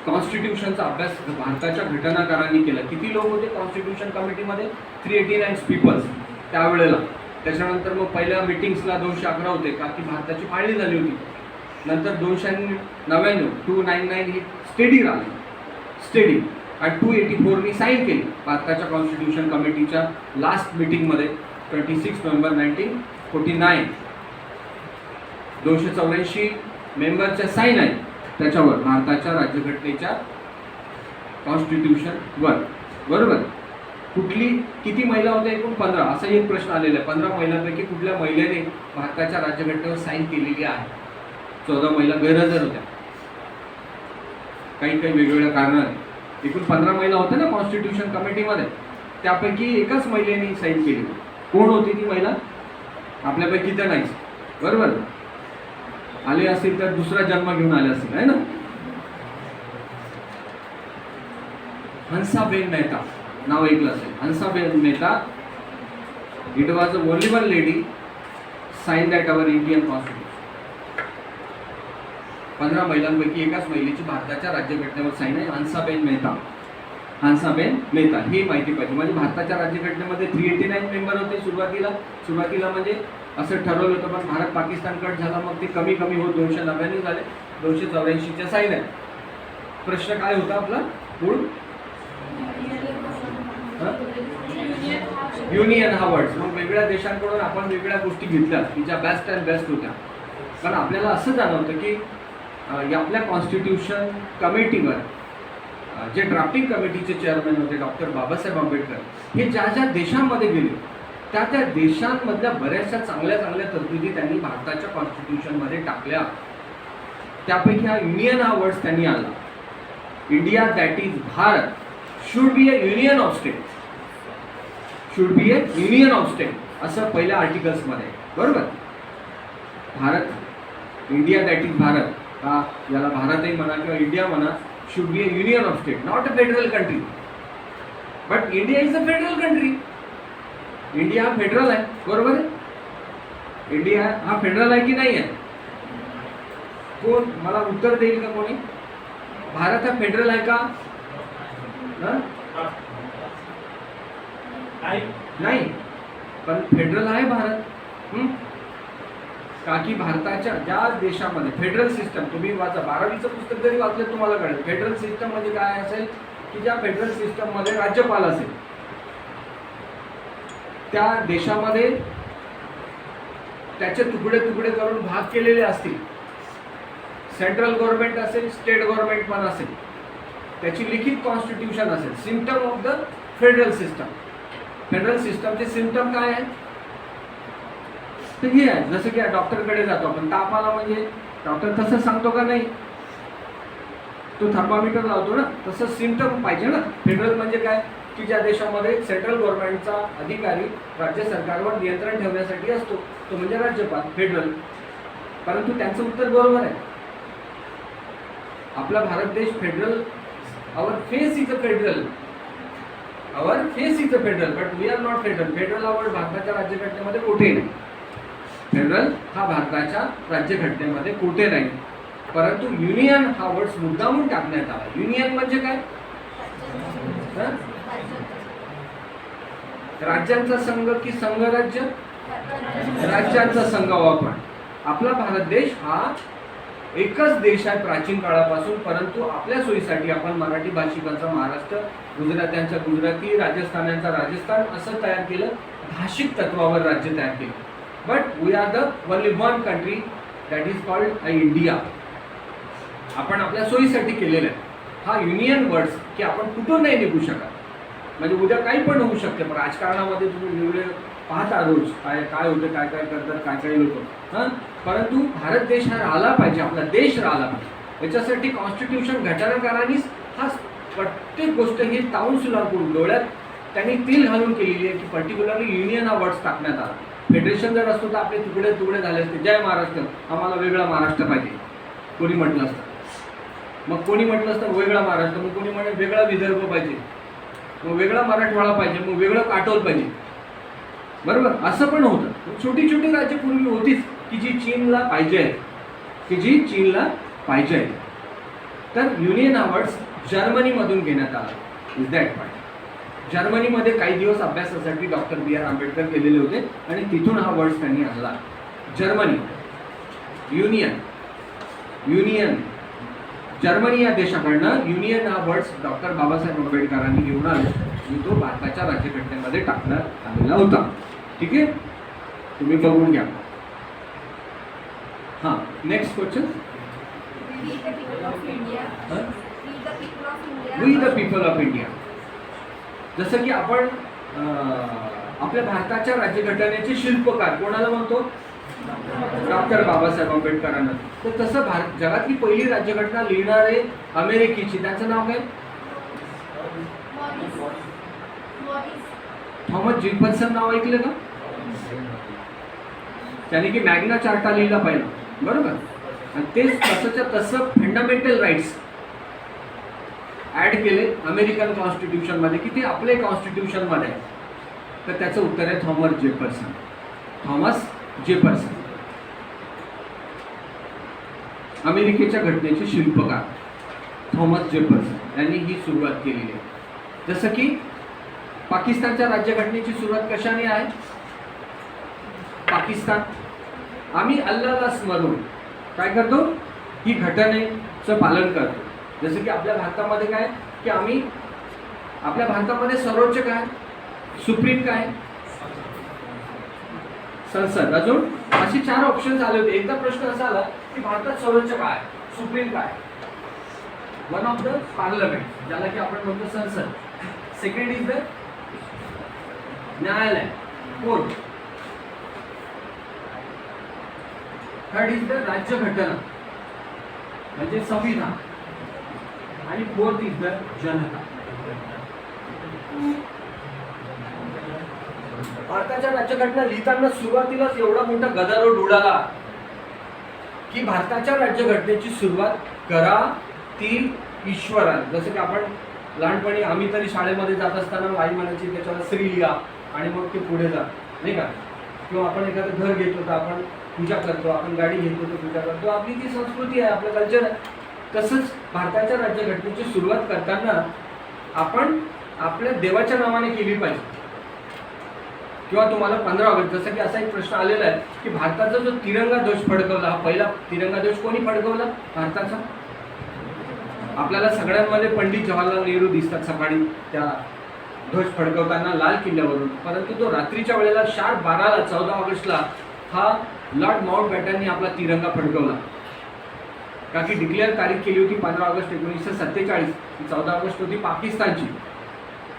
कॉन्स्टिट्यूशनचा अभ्यास भारताच्या घटनाकारांनी केला. किती लोक होते कॉन्स्टिट्यूशन कमिटीमध्ये? 389 पीपल्स त्यावेळेला. त्याच्यानंतर मग पहिल्या मिटिंग्सला 211 होते का की भारताची फाळणी झाली होती. नंतर 299 299 ही स्टेडी राहिली, स्टेडी, आणि 284नी साईन केली भारताच्या कॉन्स्टिट्यूशन कमिटीच्या लास्ट मिटिंगमध्ये. 26 नोव्हेंबर 1949. 284 मेंबरच्या साईन आहे त्याच्यावर, भारताच्या राज्यघटनेच्या कॉन्स्टिट्यूशनवर. बरोबर. किती महिला होत्या? एकूण 15. असाही एक प्रश्न आलेला आहे. 15 महिलांपैकी कुठल्या महिलेने भारताच्या राज्यघटनेवर साईन केलेली आहे? 14 महिला गैरहजर होत्या काही वेगवेगळ्या कारणाने. एकूण 15 महिला होत्या ना कॉन्स्टिट्यूशन कमिटीमध्ये, त्यापैकी एकाच महिलेने साईन केली. कोण होती ती महिला? आपल्यापैकी तर नाहीच. बरोबर. आले असतील तर दुसरा जन्म घेऊन आले असतील, आहे ना. हंसाबेन मेहता नाव ऐकलं असेल. Hansaben Mehta. It was only one lady sign that our Indian constitution. 15 महिलांपैकी एकाच महिलेची भारताच्या राज्यघटनेवर साईन आहे. हंसाबेन मेहता. हंसाबेन मेहता ही माहिती पाहिजे. म्हणजे भारताच्या राज्यघटनेमध्ये 389 मेंबर होते सुरुवातीला म्हणजे असं ठरवलं होतं, पण भारत पाकिस्तान कट झाला, मग ते कमी होत 299 झाले. 284च्या साईन आहे. प्रश्न काय होता आपला? मूळ युनियन हा वर्ड्स. मग वेगळ्या देशांकडून आपण वेगळ्या गोष्टी घेतल्या की ज्या बेस्ट अँड बेस्ट होत्या. पण आपल्याला असं जाणवतं की आपल्या कॉन्स्टिट्यूशन कमिटीवर जे ड्राफ्टिंग कमिटीचे चेअरमॅन होते डॉक्टर बाबासाहेब आंबेडकर, हे ज्या देशांमध्ये गेले त्या देशांमधल्या बऱ्याचशा चांगल्या तरतुदी त्यांनी भारताच्या कॉन्स्टिट्यूशनमध्ये टाकल्या. त्यापैकी हा युनियन हा वर्ड्स त्यांनी आणला. India that is Bharat should be a union of state. Should be a union of state असं पहिल्या आर्टिकल्समध्ये. बरोबर. Bharat, India that is Bharat, का याला भारतही म्हणा किंवा इंडिया म्हणा, should be a union of state, not a federal country. But India is a federal country. India हा फेडरल आहे. बरोबर आहे. इंडिया हा फेडरल आहे की नाही आहे? कोण मला उत्तर देईल का कोणी? भारत हा फेडरल आहे का? नाही. पण फेडरल आहे भारत. का की भारताच्या ज्या देशामध्ये फेडरल सिस्टम, तुम्ही वाचा 12वीचं पुस्तक जरी वाचलं तुम्हाला कळेल. फेडरल सिस्टम म्हणजे काय असेल की ज्या फेडरल सिस्टममध्ये राज्यपाल असेल, त्या देशामध्ये त्याचे तुकडे करून भाग केलेले असतील. सेंट्रल गव्हर्नमेंट असेल, स्टेट गव्हर्नमेंट पण असेल, त्याची लिखित कॉन्स्टिट्यूशन असेल. Symptom of the federal system. Federal सिस्टमचे सिम्पटम काय आहे? तर हे आहे. जसं की डॉक्टरकडे जातो आपण, ताप आला म्हणजे डॉक्टर तसं सांगतो का? नाही. तो थर्मामीटर लावतो ना. तसं सिम्पटम पाहिजे ना. फेडरल म्हणजे काय की ज्या देशामध्ये सेंट्रल गव्हर्नमेंटचा अधिकारी राज्य सरकारवर नियंत्रण ठेवण्यासाठी असतो, तो म्हणजे राज्यपाल. फेडरल. परंतु त्यांचं उत्तर बरोबर आहे. आपला भारत देश federal, our face is a federal, our face is a federal, but we are not federal. Federal हा वर्ड भारताच्या राज्यघटनेमध्ये कुठेही नाही. फेडरल हा भारताच्या राज्यघटनेमध्ये कुठे नाही. परंतु युनियन हा वर्ड मुद्दामून टाकण्यात आला. युनियन म्हणजे काय? राज्यांचा संघ की संघराज्य? राज्यांचा संघ. आपण आपला भारत देश हा एकच देश आहे प्राचीन काळापासून, परंतु आपल्या सोयीसाठी आपण मराठी भाषिकांचा महाराष्ट्र, गुजरात्यांचा गुजराती, राजस्थान्यांचा राजस्थान असं तयार केलं. भाषिक तत्वावर राज्य तयार केलं. But we are the only one country that is called India. आपण आपल्या सोयीसाठी केलेलं आहे. हा युनियन वर्ड्स की आपण कुठून नाही निघू शकत. म्हणजे उद्या काही पण होऊ शकते. पण राजकारणामध्ये तुम्ही वेगळे पाहता रोज काय होतं, काय करतात काय लोक. परंतु भारत देश हा राहिला पाहिजे, आपला देश राहिला पाहिजे. याच्यासाठी कॉन्स्टिट्यूशन घटनाकारांनीच हा प्रत्येक गोष्ट ही ताऊन सुलार करून डोळ्यात त्यांनी तिल घालून केलेली आहे की पर्टिक्युलरली युनियन हा वर्ड्स टाकण्यात आला. फेडरेशन जर असतो तर आपले तुकडे झाले असते. जय महाराष्ट्र, आम्हाला वेगळा महाराष्ट्र पाहिजे कोणी म्हटलं असतं. मग कोणी म्हटलं असतं वेगळा महाराष्ट्र, मग कोणी म्हणे वेगळा विदर्भ पाहिजे, मग वेगळा मराठवाडा पाहिजे, मग वेगळं काटोल पाहिजे. बरोबर. असं पण होतं. छोटी राज्य पूर्वी होतीच की जी चीनला पाहिजे आहे. तर युनियन हा वर्ड्स जर्मनीमधून घेण्यात आला. Is that point. जर्मनीमध्ये काही दिवस अभ्यासासाठी डॉक्टर B.R. आंबेडकर गेलेले होते आणि तिथून हा वर्ड्स त्यांनी आणला. जर्मनी, युनियन जर्मनी या देशाकडनं युनियन हा वर्ड्स डॉक्टर बाबासाहेब आंबेडकरांनी घेऊन आले आणि तो भारताच्या राज्यघटनेमध्ये टाकण्यात आलेला होता. ठीक आहे, तुम्ही बघून घ्या. हां, next question.
We the people of India.
Huh?
We the people of India.
We the people of India. जसं की आपण आपल्या भारताच्या राज्यघटनेचे शिल्पकार कोणाला म्हणतो? डॉक्टर बाबासाहेब आंबेडकरांना. तर तसं जगातली पहिली राज्यघटना लिहिणारे अमेरिकेची, त्यांचं नाव काय?
Morris.
थॉमस जेफरसन नाव ऐकलं का? त्याने की मॅग्ना चार्टा लिहिला पहिला, बरोबर. आणि तेच तसंच्या तसं फंडामेंटल राईट्स ॲड केले अमेरिकन कॉन्स्टिट्यूशनमध्ये, की ते आपले कॉन्स्टिट्यूशनमध्ये आहे. तर त्याचं उत्तर आहे थॉमस जेफरसन. थॉमस जेफरसन अमेरिकेच्या घटनेचे शिल्पकार थॉमस जेफरसन यांनी ही सुरुवात केलेली आहे. जसं की पाकिस्तानच्या राज्यघटनेची सुरुवात कशाने आहे? पाकिस्तान, आम्ही अल्लाहला स्मरून काय करतो? ही घटनेचं पालन करतो. जसं की आपल्या भारतामध्ये काय की आम्ही आपल्या भारतामध्ये सर्वोच्च काय? सुप्रीम काय? संसद. अजून असे 4 ऑप्शन्स आले होते. एकदा प्रश्न असा आला की भारतात सर्वोच्च काय? सुप्रीम काय? वन ऑफ द पार्लमेंट, ज्याला की आपण म्हणतो संसद. सेकंड इज द न्यायालय, कोर्ट. थर्ड इज द राज्यघटना म्हणजे संविधान. आणि फोर्थ इज द जनता. भारताच्या राज्यघटना लिहिताना सुरुवातीलाच एवढा मोठा गदारोळ उडाला की भारताच्या राज्यघटनेची सुरुवात करा ती ईश्वराने. जसं की आपण लहानपणी आम्ही तरी शाळेमध्ये जात असताना आई म्हणायची त्याच्यावर श्री लिहा आणि मग ते पुढे जा, नाही का? किंवा आपण एखादं घर घेतो तर आपण पूजा करतो, आपण गाडी घेतो तर पूजा करतो. आपली ती संस्कृती आहे, आपलं कल्चर आहे. तसंच भारताच्या राज्यघटनेची सुरुवात करताना आपण आपल्या देवाच्या नावाने केली पाहिजे. किंवा तुम्हाला 15 ऑगस्ट, जसं की असा एक प्रश्न आलेला आहे की भारताचा जो तिरंगा ध्वज फडकवला, हा पहिला तिरंगा ध्वज कोणी फडकवला भारताचा? आपल्याला सगळ्यांमध्ये पंडित जवाहरलाल नेहरू दिसतात सकाळी त्या ध्वज फडकवताना लाल किल्ल्यावरून. परंतु तो रात्रीच्या वेळेला शार्प 12ला 14 ऑगस्टला हा लॉर्ड माउंटबॅटननी आपला तिरंगा फडकवला. का की डिक्लेअर तारीख केली होती 15 ऑगस्ट 1947. 14 ऑगस्ट होती पाकिस्तानची.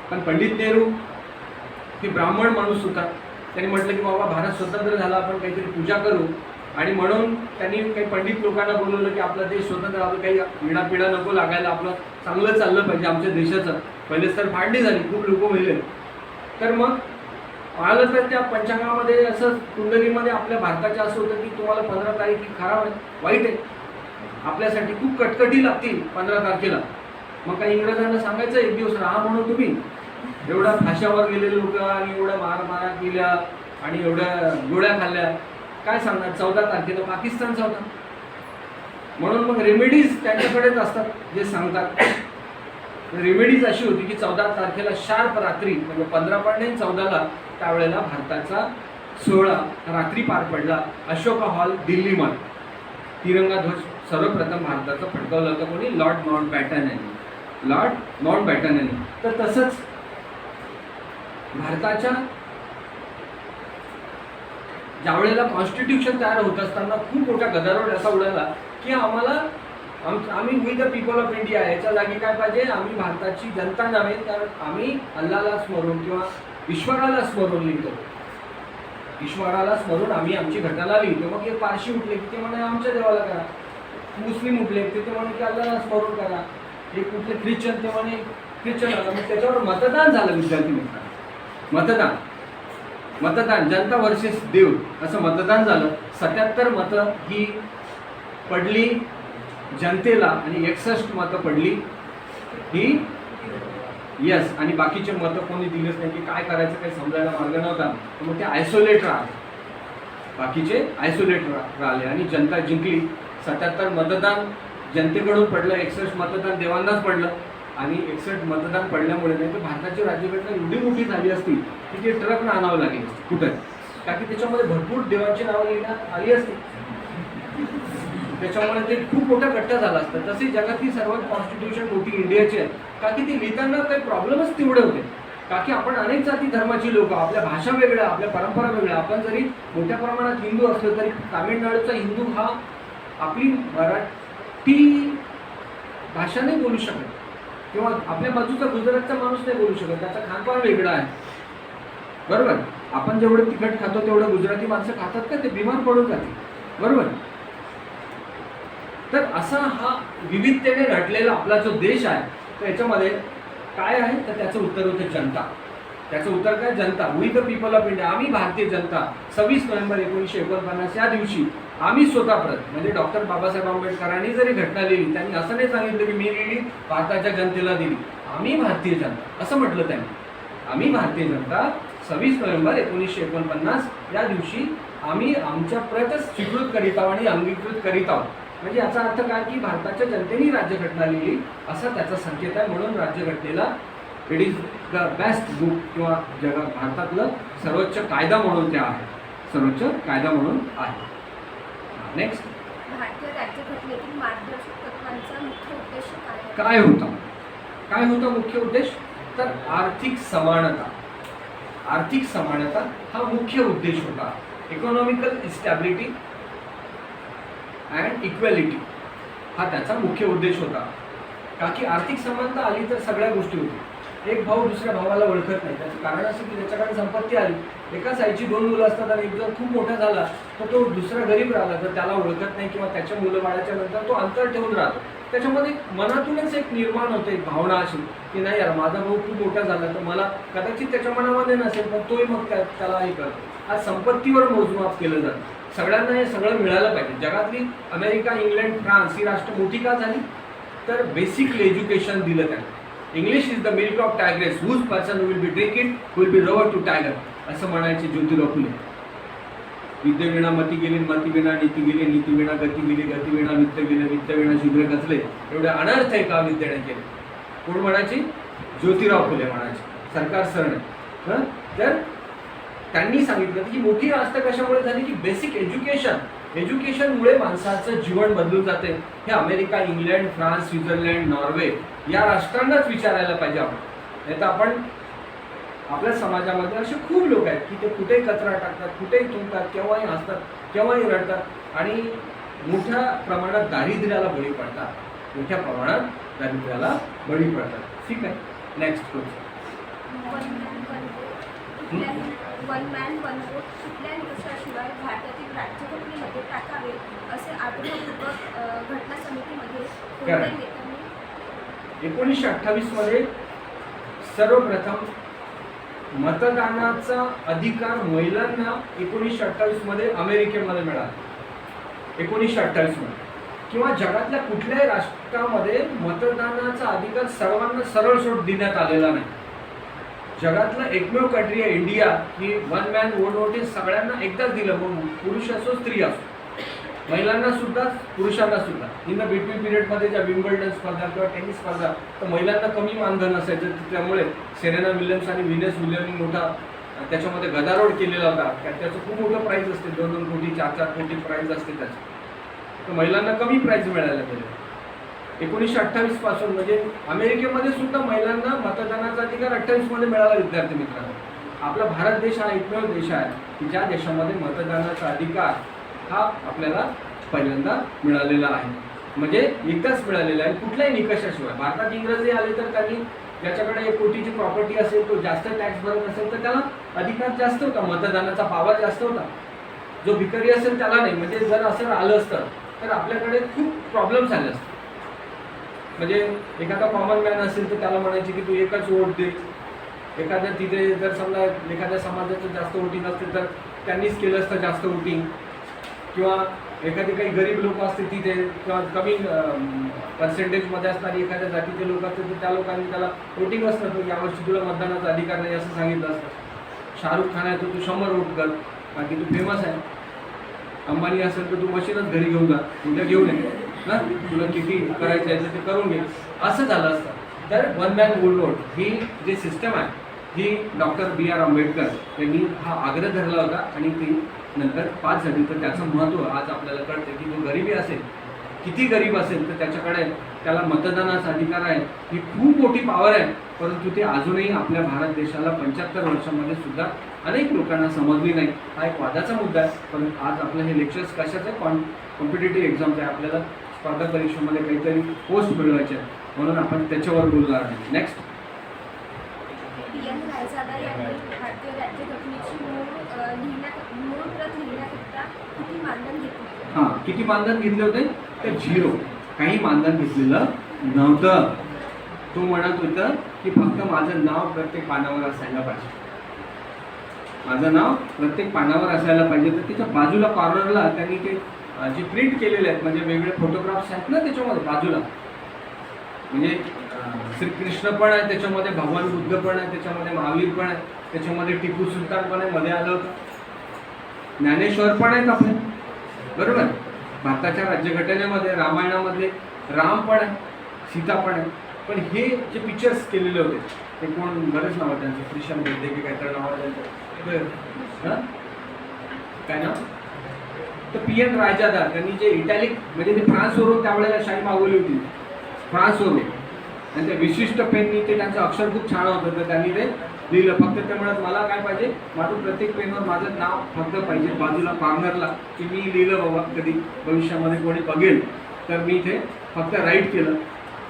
पण पंडित नेहरू ते ब्राह्मण माणूस होता, त्यांनी म्हटलं की बाबा भारत स्वतंत्र झाला, आपण काहीतरी पूजा करू. आणि म्हणून त्यांनी काही पंडित लोकांना बोलवलं की आपला देश स्वतंत्र झाला, काही विडापिडा नको लागायला, आपलं चांगलं चाललं पाहिजे आमच्या देशाचं. पहिलेच तर फाडणी झाली, खूप लोक मेले. तर मग पाहिलं तर त्या पंचांगामध्ये असं कुंडलीमध्ये आपल्या भारताच्या असं होतं की तुम्हाला 15 तारीख ही खराब आहे, वाईट आहे, आपल्यासाठी खूप कटकटी लागतील 15 तारखेला. मग काही इंग्रजांना सांगायचं एक दिवस राहा म्हणून तुम्ही. एवढ्या फाशावर गेलेले लोक आणि एवढ्या मारा केल्या आणि एवढ्या गोळ्या खाल्ल्या, काय सांगणार? 14 तारखेला पाकिस्तानचा होता. म्हणून मग रेमेडीज त्यांच्याकडेच असतात जे सांगतात. रेमेडीज अशी होती की 14 तारखेला शार्प रात्री, म्हणजे 15 पण नाही 14ला, त्यावेळेला भारताचा सोहळा रात्री पार पडला अशोका हॉल दिल्लीमध्ये. तिरंगा ध्वज सर्वप्रथम भारताचा फडकवला होता कोणी? लॉर्ड माउंटबॅटन यांनी. लॉर्ड माउंटबॅटन यांनी. तर तसंच भारताच्या ज्यावेळेला कॉन्स्टिट्यूशन तयार होत असताना खूप मोठा गदारोळ असा उडाला की आम्ही we the people of India याच्या जागी काय पाहिजे? आम्ही भारताची जनता नव्हे तर आम्ही अल्लाला स्मरून किंवा ईश्वराला स्मरून लिहितो. ईश्वराला स्मरून आम्ही आमची घटना लिहितो. मग एक पारशी उठले की ते म्हणे आमच्या देवाला करा, मुस्लिम उठले ते म्हणे की अल्लाला स्मरून करा, एक कुठले ख्रिश्चन ते म्हणे ख्रिश्चन आला. मग त्याच्यावर मतदान झालं विद्यार्थी मित्रांनो. मतदान जनता वर्सेस देव असं मतदान झालं. 77 मतं ही पडली जनतेला आणि 61 मतं पडली ही यस. आणि बाकीचे मतं कोणी दिलेच नाही की काय करायचं काही समजायला मार्ग नव्हता. मग ते आयसोलेट राहिले, बाकीचे आयसोलेट राहिले आणि जनता जिंकली. 77 मतदान जनतेकडून पडलं, 61 मतदान देवांनाच पडलं. आणि 61 मतदान पडल्यामुळे नाही तर भारताची राज्यघटना एवढी मोठी झाली असती की ती ट्रकनं आणावं लागली असती कुठे, कारण की त्याच्यामध्ये भरपूर देवांची नावं लिहिण्यात आली असती. त्याच्यामुळे ते खूप मोठा गट्टा झाला असता. तसे जगातली सर्वात कॉन्स्टिट्यूशन मोठी इंडियाची आहे, कारण की ती लिहिताना काही प्रॉब्लेमच तेवढे होते. का की आपण अनेक जाती धर्माची लोक, आपल्या भाषा वेगळ्या, आपल्या परंपरा वेगळ्या. आपण जरी मोठ्या प्रमाणात हिंदू असलो तरी तामिळनाडूचा हिंदू हा आपली मराठी भाषा नाही बोलू शकत, किंवा आपल्या बाजूचा गुजरातचा माणूस नाही बोलू शकत. त्याचा खानपान वेगळा आहे, बरोबर. आपण जेवढं तिखट खातो तेवढं गुजराती माणसं खातात का? ते बिमार पडून जाते, बरोबर. तर असा हा विविधतेने नटलेला आपला जो देश आहे, तर याच्यामध्ये काय आहे, तर त्याचं उत्तर होतं जनता. त्याचं उत्तर काय? जनता. We the people of India, आम्ही भारतीय जनता. 26 नोव्हेंबर 1949 या दिवशी आम्ही स्वतःप्रत, म्हणजे डॉक्टर बाबासाहेब आंबेडकरांनी जरी घटना लिहिली, त्यांनी असं नाही सांगितलं की मी लिहिली भारताच्या जनतेला दिली. आम्ही भारतीय जनता असं म्हटलं त्यांनी. आम्ही भारतीय जनता 26 नोव्हेंबर 1949 या दिवशी आम्ही आमच्या प्रतच स्वीकृत करीत आहोत आणि अंगीकृत करीत आहोत. म्हणजे याचा अर्थ काय की भारताच्या जनतेने राज्यघटना लिहिली असा त्याचा संकेत आहे. म्हणून राज्यघटनेला it is the best book, किंवा भारतातलं सर्वोच्च कायदा म्हणून त्या आहे, सर्वोच्च कायदा म्हणून आहे. नेक्स्ट,
भारतीय राज्यघटनेतील मार्गदर्शक तत्वांचा मुख्य उद्देश
काय होता? काय होता मुख्य उद्देश? तर आर्थिक समानता. आर्थिक समानता हा मुख्य उद्देश होता. इकॉनॉमिकल स्टॅबिलिटी अँड इक्वॅलिटी हा त्याचा मुख्य उद्देश होता. का की आर्थिक समानता आली तर सगळ्या गोष्टी होतील. एक भाऊ दुसऱ्या भावाला ओळखत नाही, त्याचं कारण असं की त्याच्याकडे संपत्ती आली. एकाच आईची 2 मुलं असतात आणि एक जर खूप मोठा झाला तर तो दुसरा गरीब राहिला तर त्याला ओळखत नाही, किंवा त्याच्या मुलं बाळाच्या नंतर तो अंतर ठेवून राहतो. त्याच्यामध्ये मनातूनच एक निर्माण होते, एक भावना अशी की नाही यार, माझा भाऊ खूप मोठा झाला तर मला, कदाचित त्याच्या मनामध्ये नसेल पण तोही मग त्याला हे करतो. आज संपत्तीवर मोजमाप केलं जातं. सगळ्यांना हे सगळं मिळालं पाहिजे. जगातली अमेरिका, इंग्लंड, फ्रान्स ही राष्ट्र मोठी का झाली? तर बेसिकली एज्युकेशन दिलं त्यांना. English is the milk of tigress, whose person will be drink it will be roar to tiger, असं म्हणायचे ज्योतिराव फुले. विद्येविना मती गेली, मतीविना नीती गेली, नीतीविना गती गेली, गतीविना वित्त गेले, वित्तविना शूद्र गचले, एवढे अनर्थ आहे का विद्येने केले. कोण म्हणायचे? ज्योतिराव फुले म्हणायचे, सरकार सरणे. तर त्यांनी सांगितलं की मोठी राष्ट्र कशामुळे झाली की बेसिक एज्युकेशनमुळे माणसाचं जीवन बदलून जाते. हे America, England, France, Switzerland, Norway या राष्ट्रांनाच विचारायला पाहिजे आपण. नाही तर आपण आपल्या समाजामध्ये असे खूप लोक आहेत की ते कुठेही कचरा टाकतात, कुठेही थुंकतात, केव्हाही हसतात, केव्हाही रडतात आणि मोठ्या प्रमाणात दारिद्र्याला बळी पडतात. मोठ्या प्रमाणात दारिद्र्याला बळी पडतात. ठीक आहे, next question.
One man one vote कुठल्या निकषाशिवाय भारतातील राज्यघटनेमध्ये टाकावे असे आग्रहपूर्वक घटना समितीमध्ये कोणत्या नेत्यांनी?
1928 मध्ये सर्वप्रथम मतदानाचा अधिकार महिलांना 1928 मध्ये अमेरिकेमध्ये मिळाला. 1928 मध्ये, किंवा जगातल्या कुठल्याही राष्ट्रामध्ये मतदानाचा अधिकार सर्वांना सरळ सोड देण्यात आलेला नाही. जगातलं एकमेव कंट्री आहे इंडिया की वन मॅन वन वोट हे सगळ्यांना एकदाच दिलं, मग पुरुष असो स्त्री असो, महिलांना सुद्धा पुरुषांना सुद्धा. इन द बिटवीन पिरियडमध्ये ज्या विम्बल्डन स्पर्धा किंवा टेनिस स्पर्धा, तर महिलांना कमी मानधन असायचं. त्यामुळे सेरेना विल्यम्स आणि व्हिनस विल्यमनी मोठा त्याच्यामध्ये गदारोळ केलेला होता. त्याचं खूप मोठं प्राईज असते, 2-2 कोटी 4-4 कोटी प्राईज असते त्याचं. तर महिलांना कमी प्राईज मिळायला पाहिजे. 1928 पासून म्हणजे अमेरिकेमध्ये सुद्धा महिलांना मतदानाचा अधिकार 28 मध्ये मिळाला. विद्यार्थी मित्रांनो, आपला भारत देश हा एकमेव देश आहे की ज्या देशामध्ये मतदानाचा अधिकार हा आपल्याला पहिल्यांदा मिळालेला आहे. म्हणजे एकदाच मिळालेला आहे, कुठल्याही निकषाशिवाय. भारतात इंग्रजी आले तर त्यांनी ज्याच्याकडे 1 कोटीची प्रॉपर्टी असेल, तो जास्त टॅक्स भरत असेल तर त्याला अधिकार जास्त होता, मतदानाचा पावर जास्त होता. जो भिकारी असेल त्याला नाही. म्हणजे जर असं आलं असतं तर आपल्याकडे खूप प्रॉब्लेम्स आले असते. म्हणजे एखादा कॉमन मॅन असेल तर त्याला म्हणायचे की तू एकच वोट दे. एखाद्या तिथे जर समजा एखाद्या समाजाचं जास्त वोटिंग असते तर त्यांनीच केलं असतं जास्त वोटिंग. किंवा एखादी काही गरीब लोक असते तिथे, किंवा कमी पर्सेंटेजमध्ये असणारी एखाद्या जातीचे लोक असते तर त्या लोकांनी त्याला वोटिंग असतं तर यावर्षी तुला मतदानाचा अधिकार नाही असं सांगितलं असतं. शाहरुख खान आहे तर तू 100 वोट कर, बाकी तू फेमस आहे. अंबानी असेल तर तू मशीनच घरी घेऊन जा, उद्या घेऊन ये ना, तुला किती करायचं आहे ते करून घे, असं झालं असतं. तर वन मॅन वन वोट ही जी सिस्टम आहे ही डॉक्टर B.R. आंबेडकर यांनी हा आग्रह धरला होता आणि ती नंतर 5 झाली. तर त्याचं महत्त्व आज आपल्याला कळतं की जो गरिबी असेल किती गरीब असेल तर त्याच्याकडे त्याला मतदानाचा अधिकार आहे, ही खूप मोठी पॉवर आहे. परंतु ते अजूनही आपल्या भारत देशाला 75 वर्षामध्ये सुद्धा अनेक लोकांना समजली नाही. हा एक वादाचा मुद्दा आहे. पण आज आपलं हे लेक्चर्स कशाचं आहे, कॉम्पिटेटिव्ह एक्झामचं आहे. आपल्याला स्पर्धा परीक्षेमध्ये काहीतरी पोस्ट मिळवायचे आहे, म्हणून आपण त्याच्यावर बोलणार नाही. नेक्स्ट,
PM रायजादा यांनी भारतीय राज्यघटनेची मूळ प्रत लिहिण्याकरिता किती मानधन घेतले?
हां, किती मानधन घेतले होते? तर 0. काही मानधन घेतलेलं नव्हतं. तो म्हणत होता की फक्त माझं नाव प्रत्येक पानावर असायला पाहिजे, माझं नाव प्रत्येक पानावर असायला पाहिजे. तर त्याच्या बाजूला कॉर्नरला त्यांनी ते जे प्रिंट केलेले आहेत, म्हणजे वेगळे फोटोग्राफ्स आहेत ना त्याच्यामध्ये बाजूला, म्हणजे श्रीकृष्ण पण आहे त्याच्यामध्ये, भगवान बुद्ध पण आहे त्याच्यामध्ये, महावीर पण आहे त्याच्यामध्ये, टिपू सुलतान पण आहे, मध्ये आलं होतं, ज्ञानेश्वर पण आहेत आपले, बरोबर. भारताच्या राज्यघटनेमध्ये रामायणामध्ये राम पण आहे, सीता पण आहे. पण हे जे पिक्चर्स केलेले होते ते कोण, बरेच नाव आहे त्यांचं, क्रिशन वैद्य की काहीतरी नाव आहे त्यांचं, काय नाव, तर PM रायजादा त्यांनी जे इटॅलिक, म्हणजे ते फ्रान्सवरून त्यावेळेला शाही मागवली होती, फ्रान्सवरून, आणि त्या विशिष्ट पेननी ते त्यांचं अक्षर खूप छान होतं, तर त्यांनी ते लिहिलं. फक्त ते म्हणत मला काय पाहिजे, माझं प्रत्येक पेनवर माझं नाव फक्त पाहिजे बाजूला कॉर्नरला, की मी लिहिलं बाबा, कधी भविष्यामध्ये कोणी बघेल तर मी ते फक्त राईट केलं.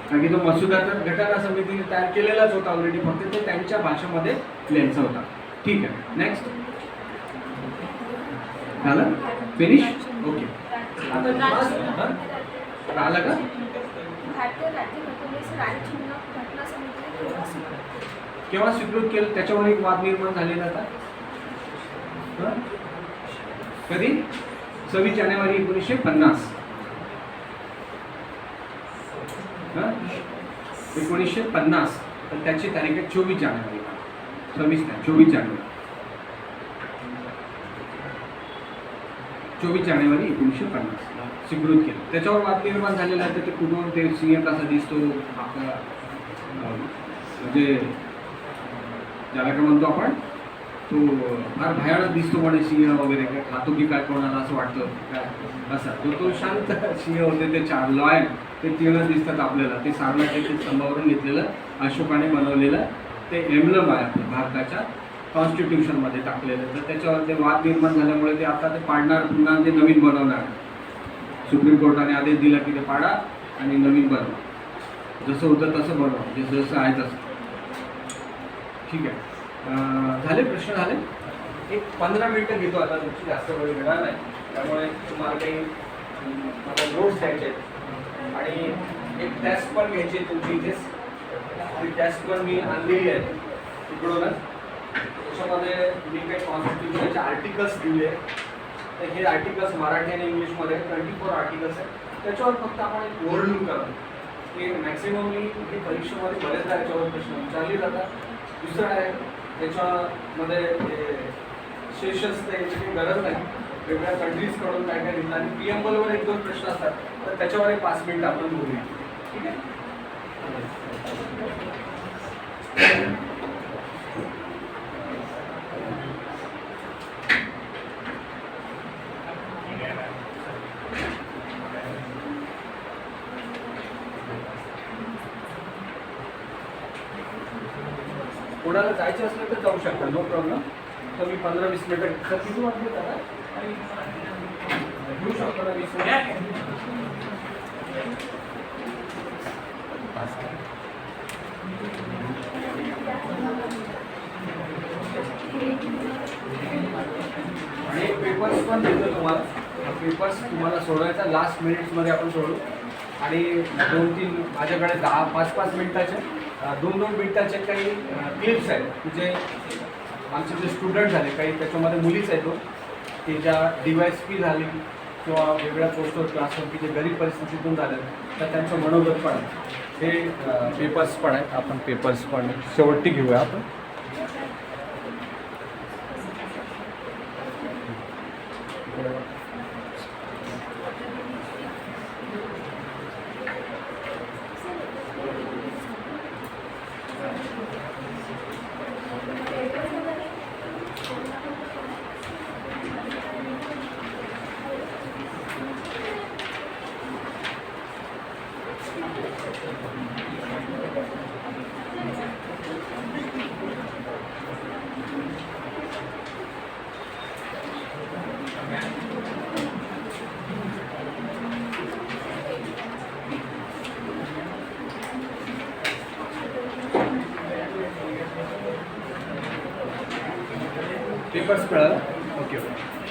कारण की तो मसुदा तर घटना समितीने तयार केलेलाच होता ऑलरेडी, फक्त ते त्यांच्या भाषेमध्ये लिहायचा होता. ठीक आहे, नेक्स्ट झालं, फिनिश, ओके. आता राहिलं का?
भारतीय राज्यघटनेस राजचिन्ह घटना समितीने
केव्हा स्वीकृत केलं, त्याच्यावर एक वाद निर्माण झालेला होता. कधी? 26 जानेवारी 1950. 1950. तर त्याची तारीख आहे 24 जानेवारी, 26 नाही, 24 जानेवारी, 24 जानेवारी 1950 स्वीकृत केलं. त्याच्यावर वाद निर्माण झालेला आहे. तर ते कुठून, ते सिंह कसा दिसतो, आपला म्हणजे ज्याला काय म्हणतो आपण, तो फार भयानक दिसतो म्हणे सिंह वगैरे, काय खातो की काय कोणाला असं वाटतं काय, असा तो शांत सिंह होते. ते 4 लॉयन, ते 3 दिसतात आपल्याला. ते सारनाथच्या ते स्तंभावरून घेतलेलं, अशोकाने बनवलेलं ते एम्ब्लम आहे आपलं भारताच्या कॉन्स्टिट्यूशनमध्ये टाकलेलं. तर त्याच्यावर ते वाद निर्माण झाल्यामुळे ते आता ते पाडणार, पुन्हा ते नवीन बनवणार. सुप्रीम कोर्टाने आदेश दिला की ते पाडा आणि नवीन बनवा, जसं होतं तसं बनवा, म्हणजे जसं आहे तसं. ठीक आहे, झाले प्रश्न झाले. एक 15 मिनिटं घेतो आता, तुमची जास्त वेळ घेणार नाही, त्यामुळे तुम्हाला काही मला नोट्स घ्यायचे आहेत आणि एक टेस्ट पण घ्यायची आहे तुमची इथेच. ती टेस्ट पण मी आणलेली आहे तिकडूनच. त्याच्यामध्ये मी काही कॉन्स्टिट्यूशनचे आर्टिकल्स दिले, तर हे आर्टिकल्स मराठी आणि इंग्लिशमध्ये 24 आर्टिकल्स आहेत. त्याच्यावर फक्त आपण एक ओव्हरव्ह्यू करू, की मॅक्सिममली हे परीक्षेमध्ये बरेचदा याच्यावर प्रश्न विचारले जातात. दुसरं आहे त्याच्यामध्ये सेशन्स द्यायची काही गरज नाही, वेगळ्या कंट्रीजकडून काय काय लिहिलं, आणि प्रिएम्बलवर 1-2 प्रश्न असतात, तर त्याच्यावर एक 5 मिनिटं आपण बोलूया. ठीक आहे, कोणाला जायचं असलं तर जाऊ शकता, नो प्रॉब्लेम. तर मी 15-20 मिनिटं, तर किती वाजले दादा घेऊ शकतो ना 20 मिनिट. आणि पेपर्स पण देतो तुम्हाला. पेपर्स तुम्हाला सोडवायचा लास्ट मिनिट्समध्ये आपण सोडू. आणि 2-3 माझ्याकडे 5-5 मिनिटाचे 2-2 मिनिटाचे काही क्लिप्स आहेत, जे आमचे जे स्टुडंट झाले, काही त्याच्यामध्ये मुलीच आहेत, की ज्या DYSP झाली किंवा वेगळ्या पोस्टवर क्लासवर, की जे गरीब परिस्थितीतून झाले, तर त्यांचं मनोगत पण आहे. हे पेपर्स पण आहेत. आपण पेपर्स पण शेवटी घेऊया आपण. पेपर्स कळाला
ओके ओके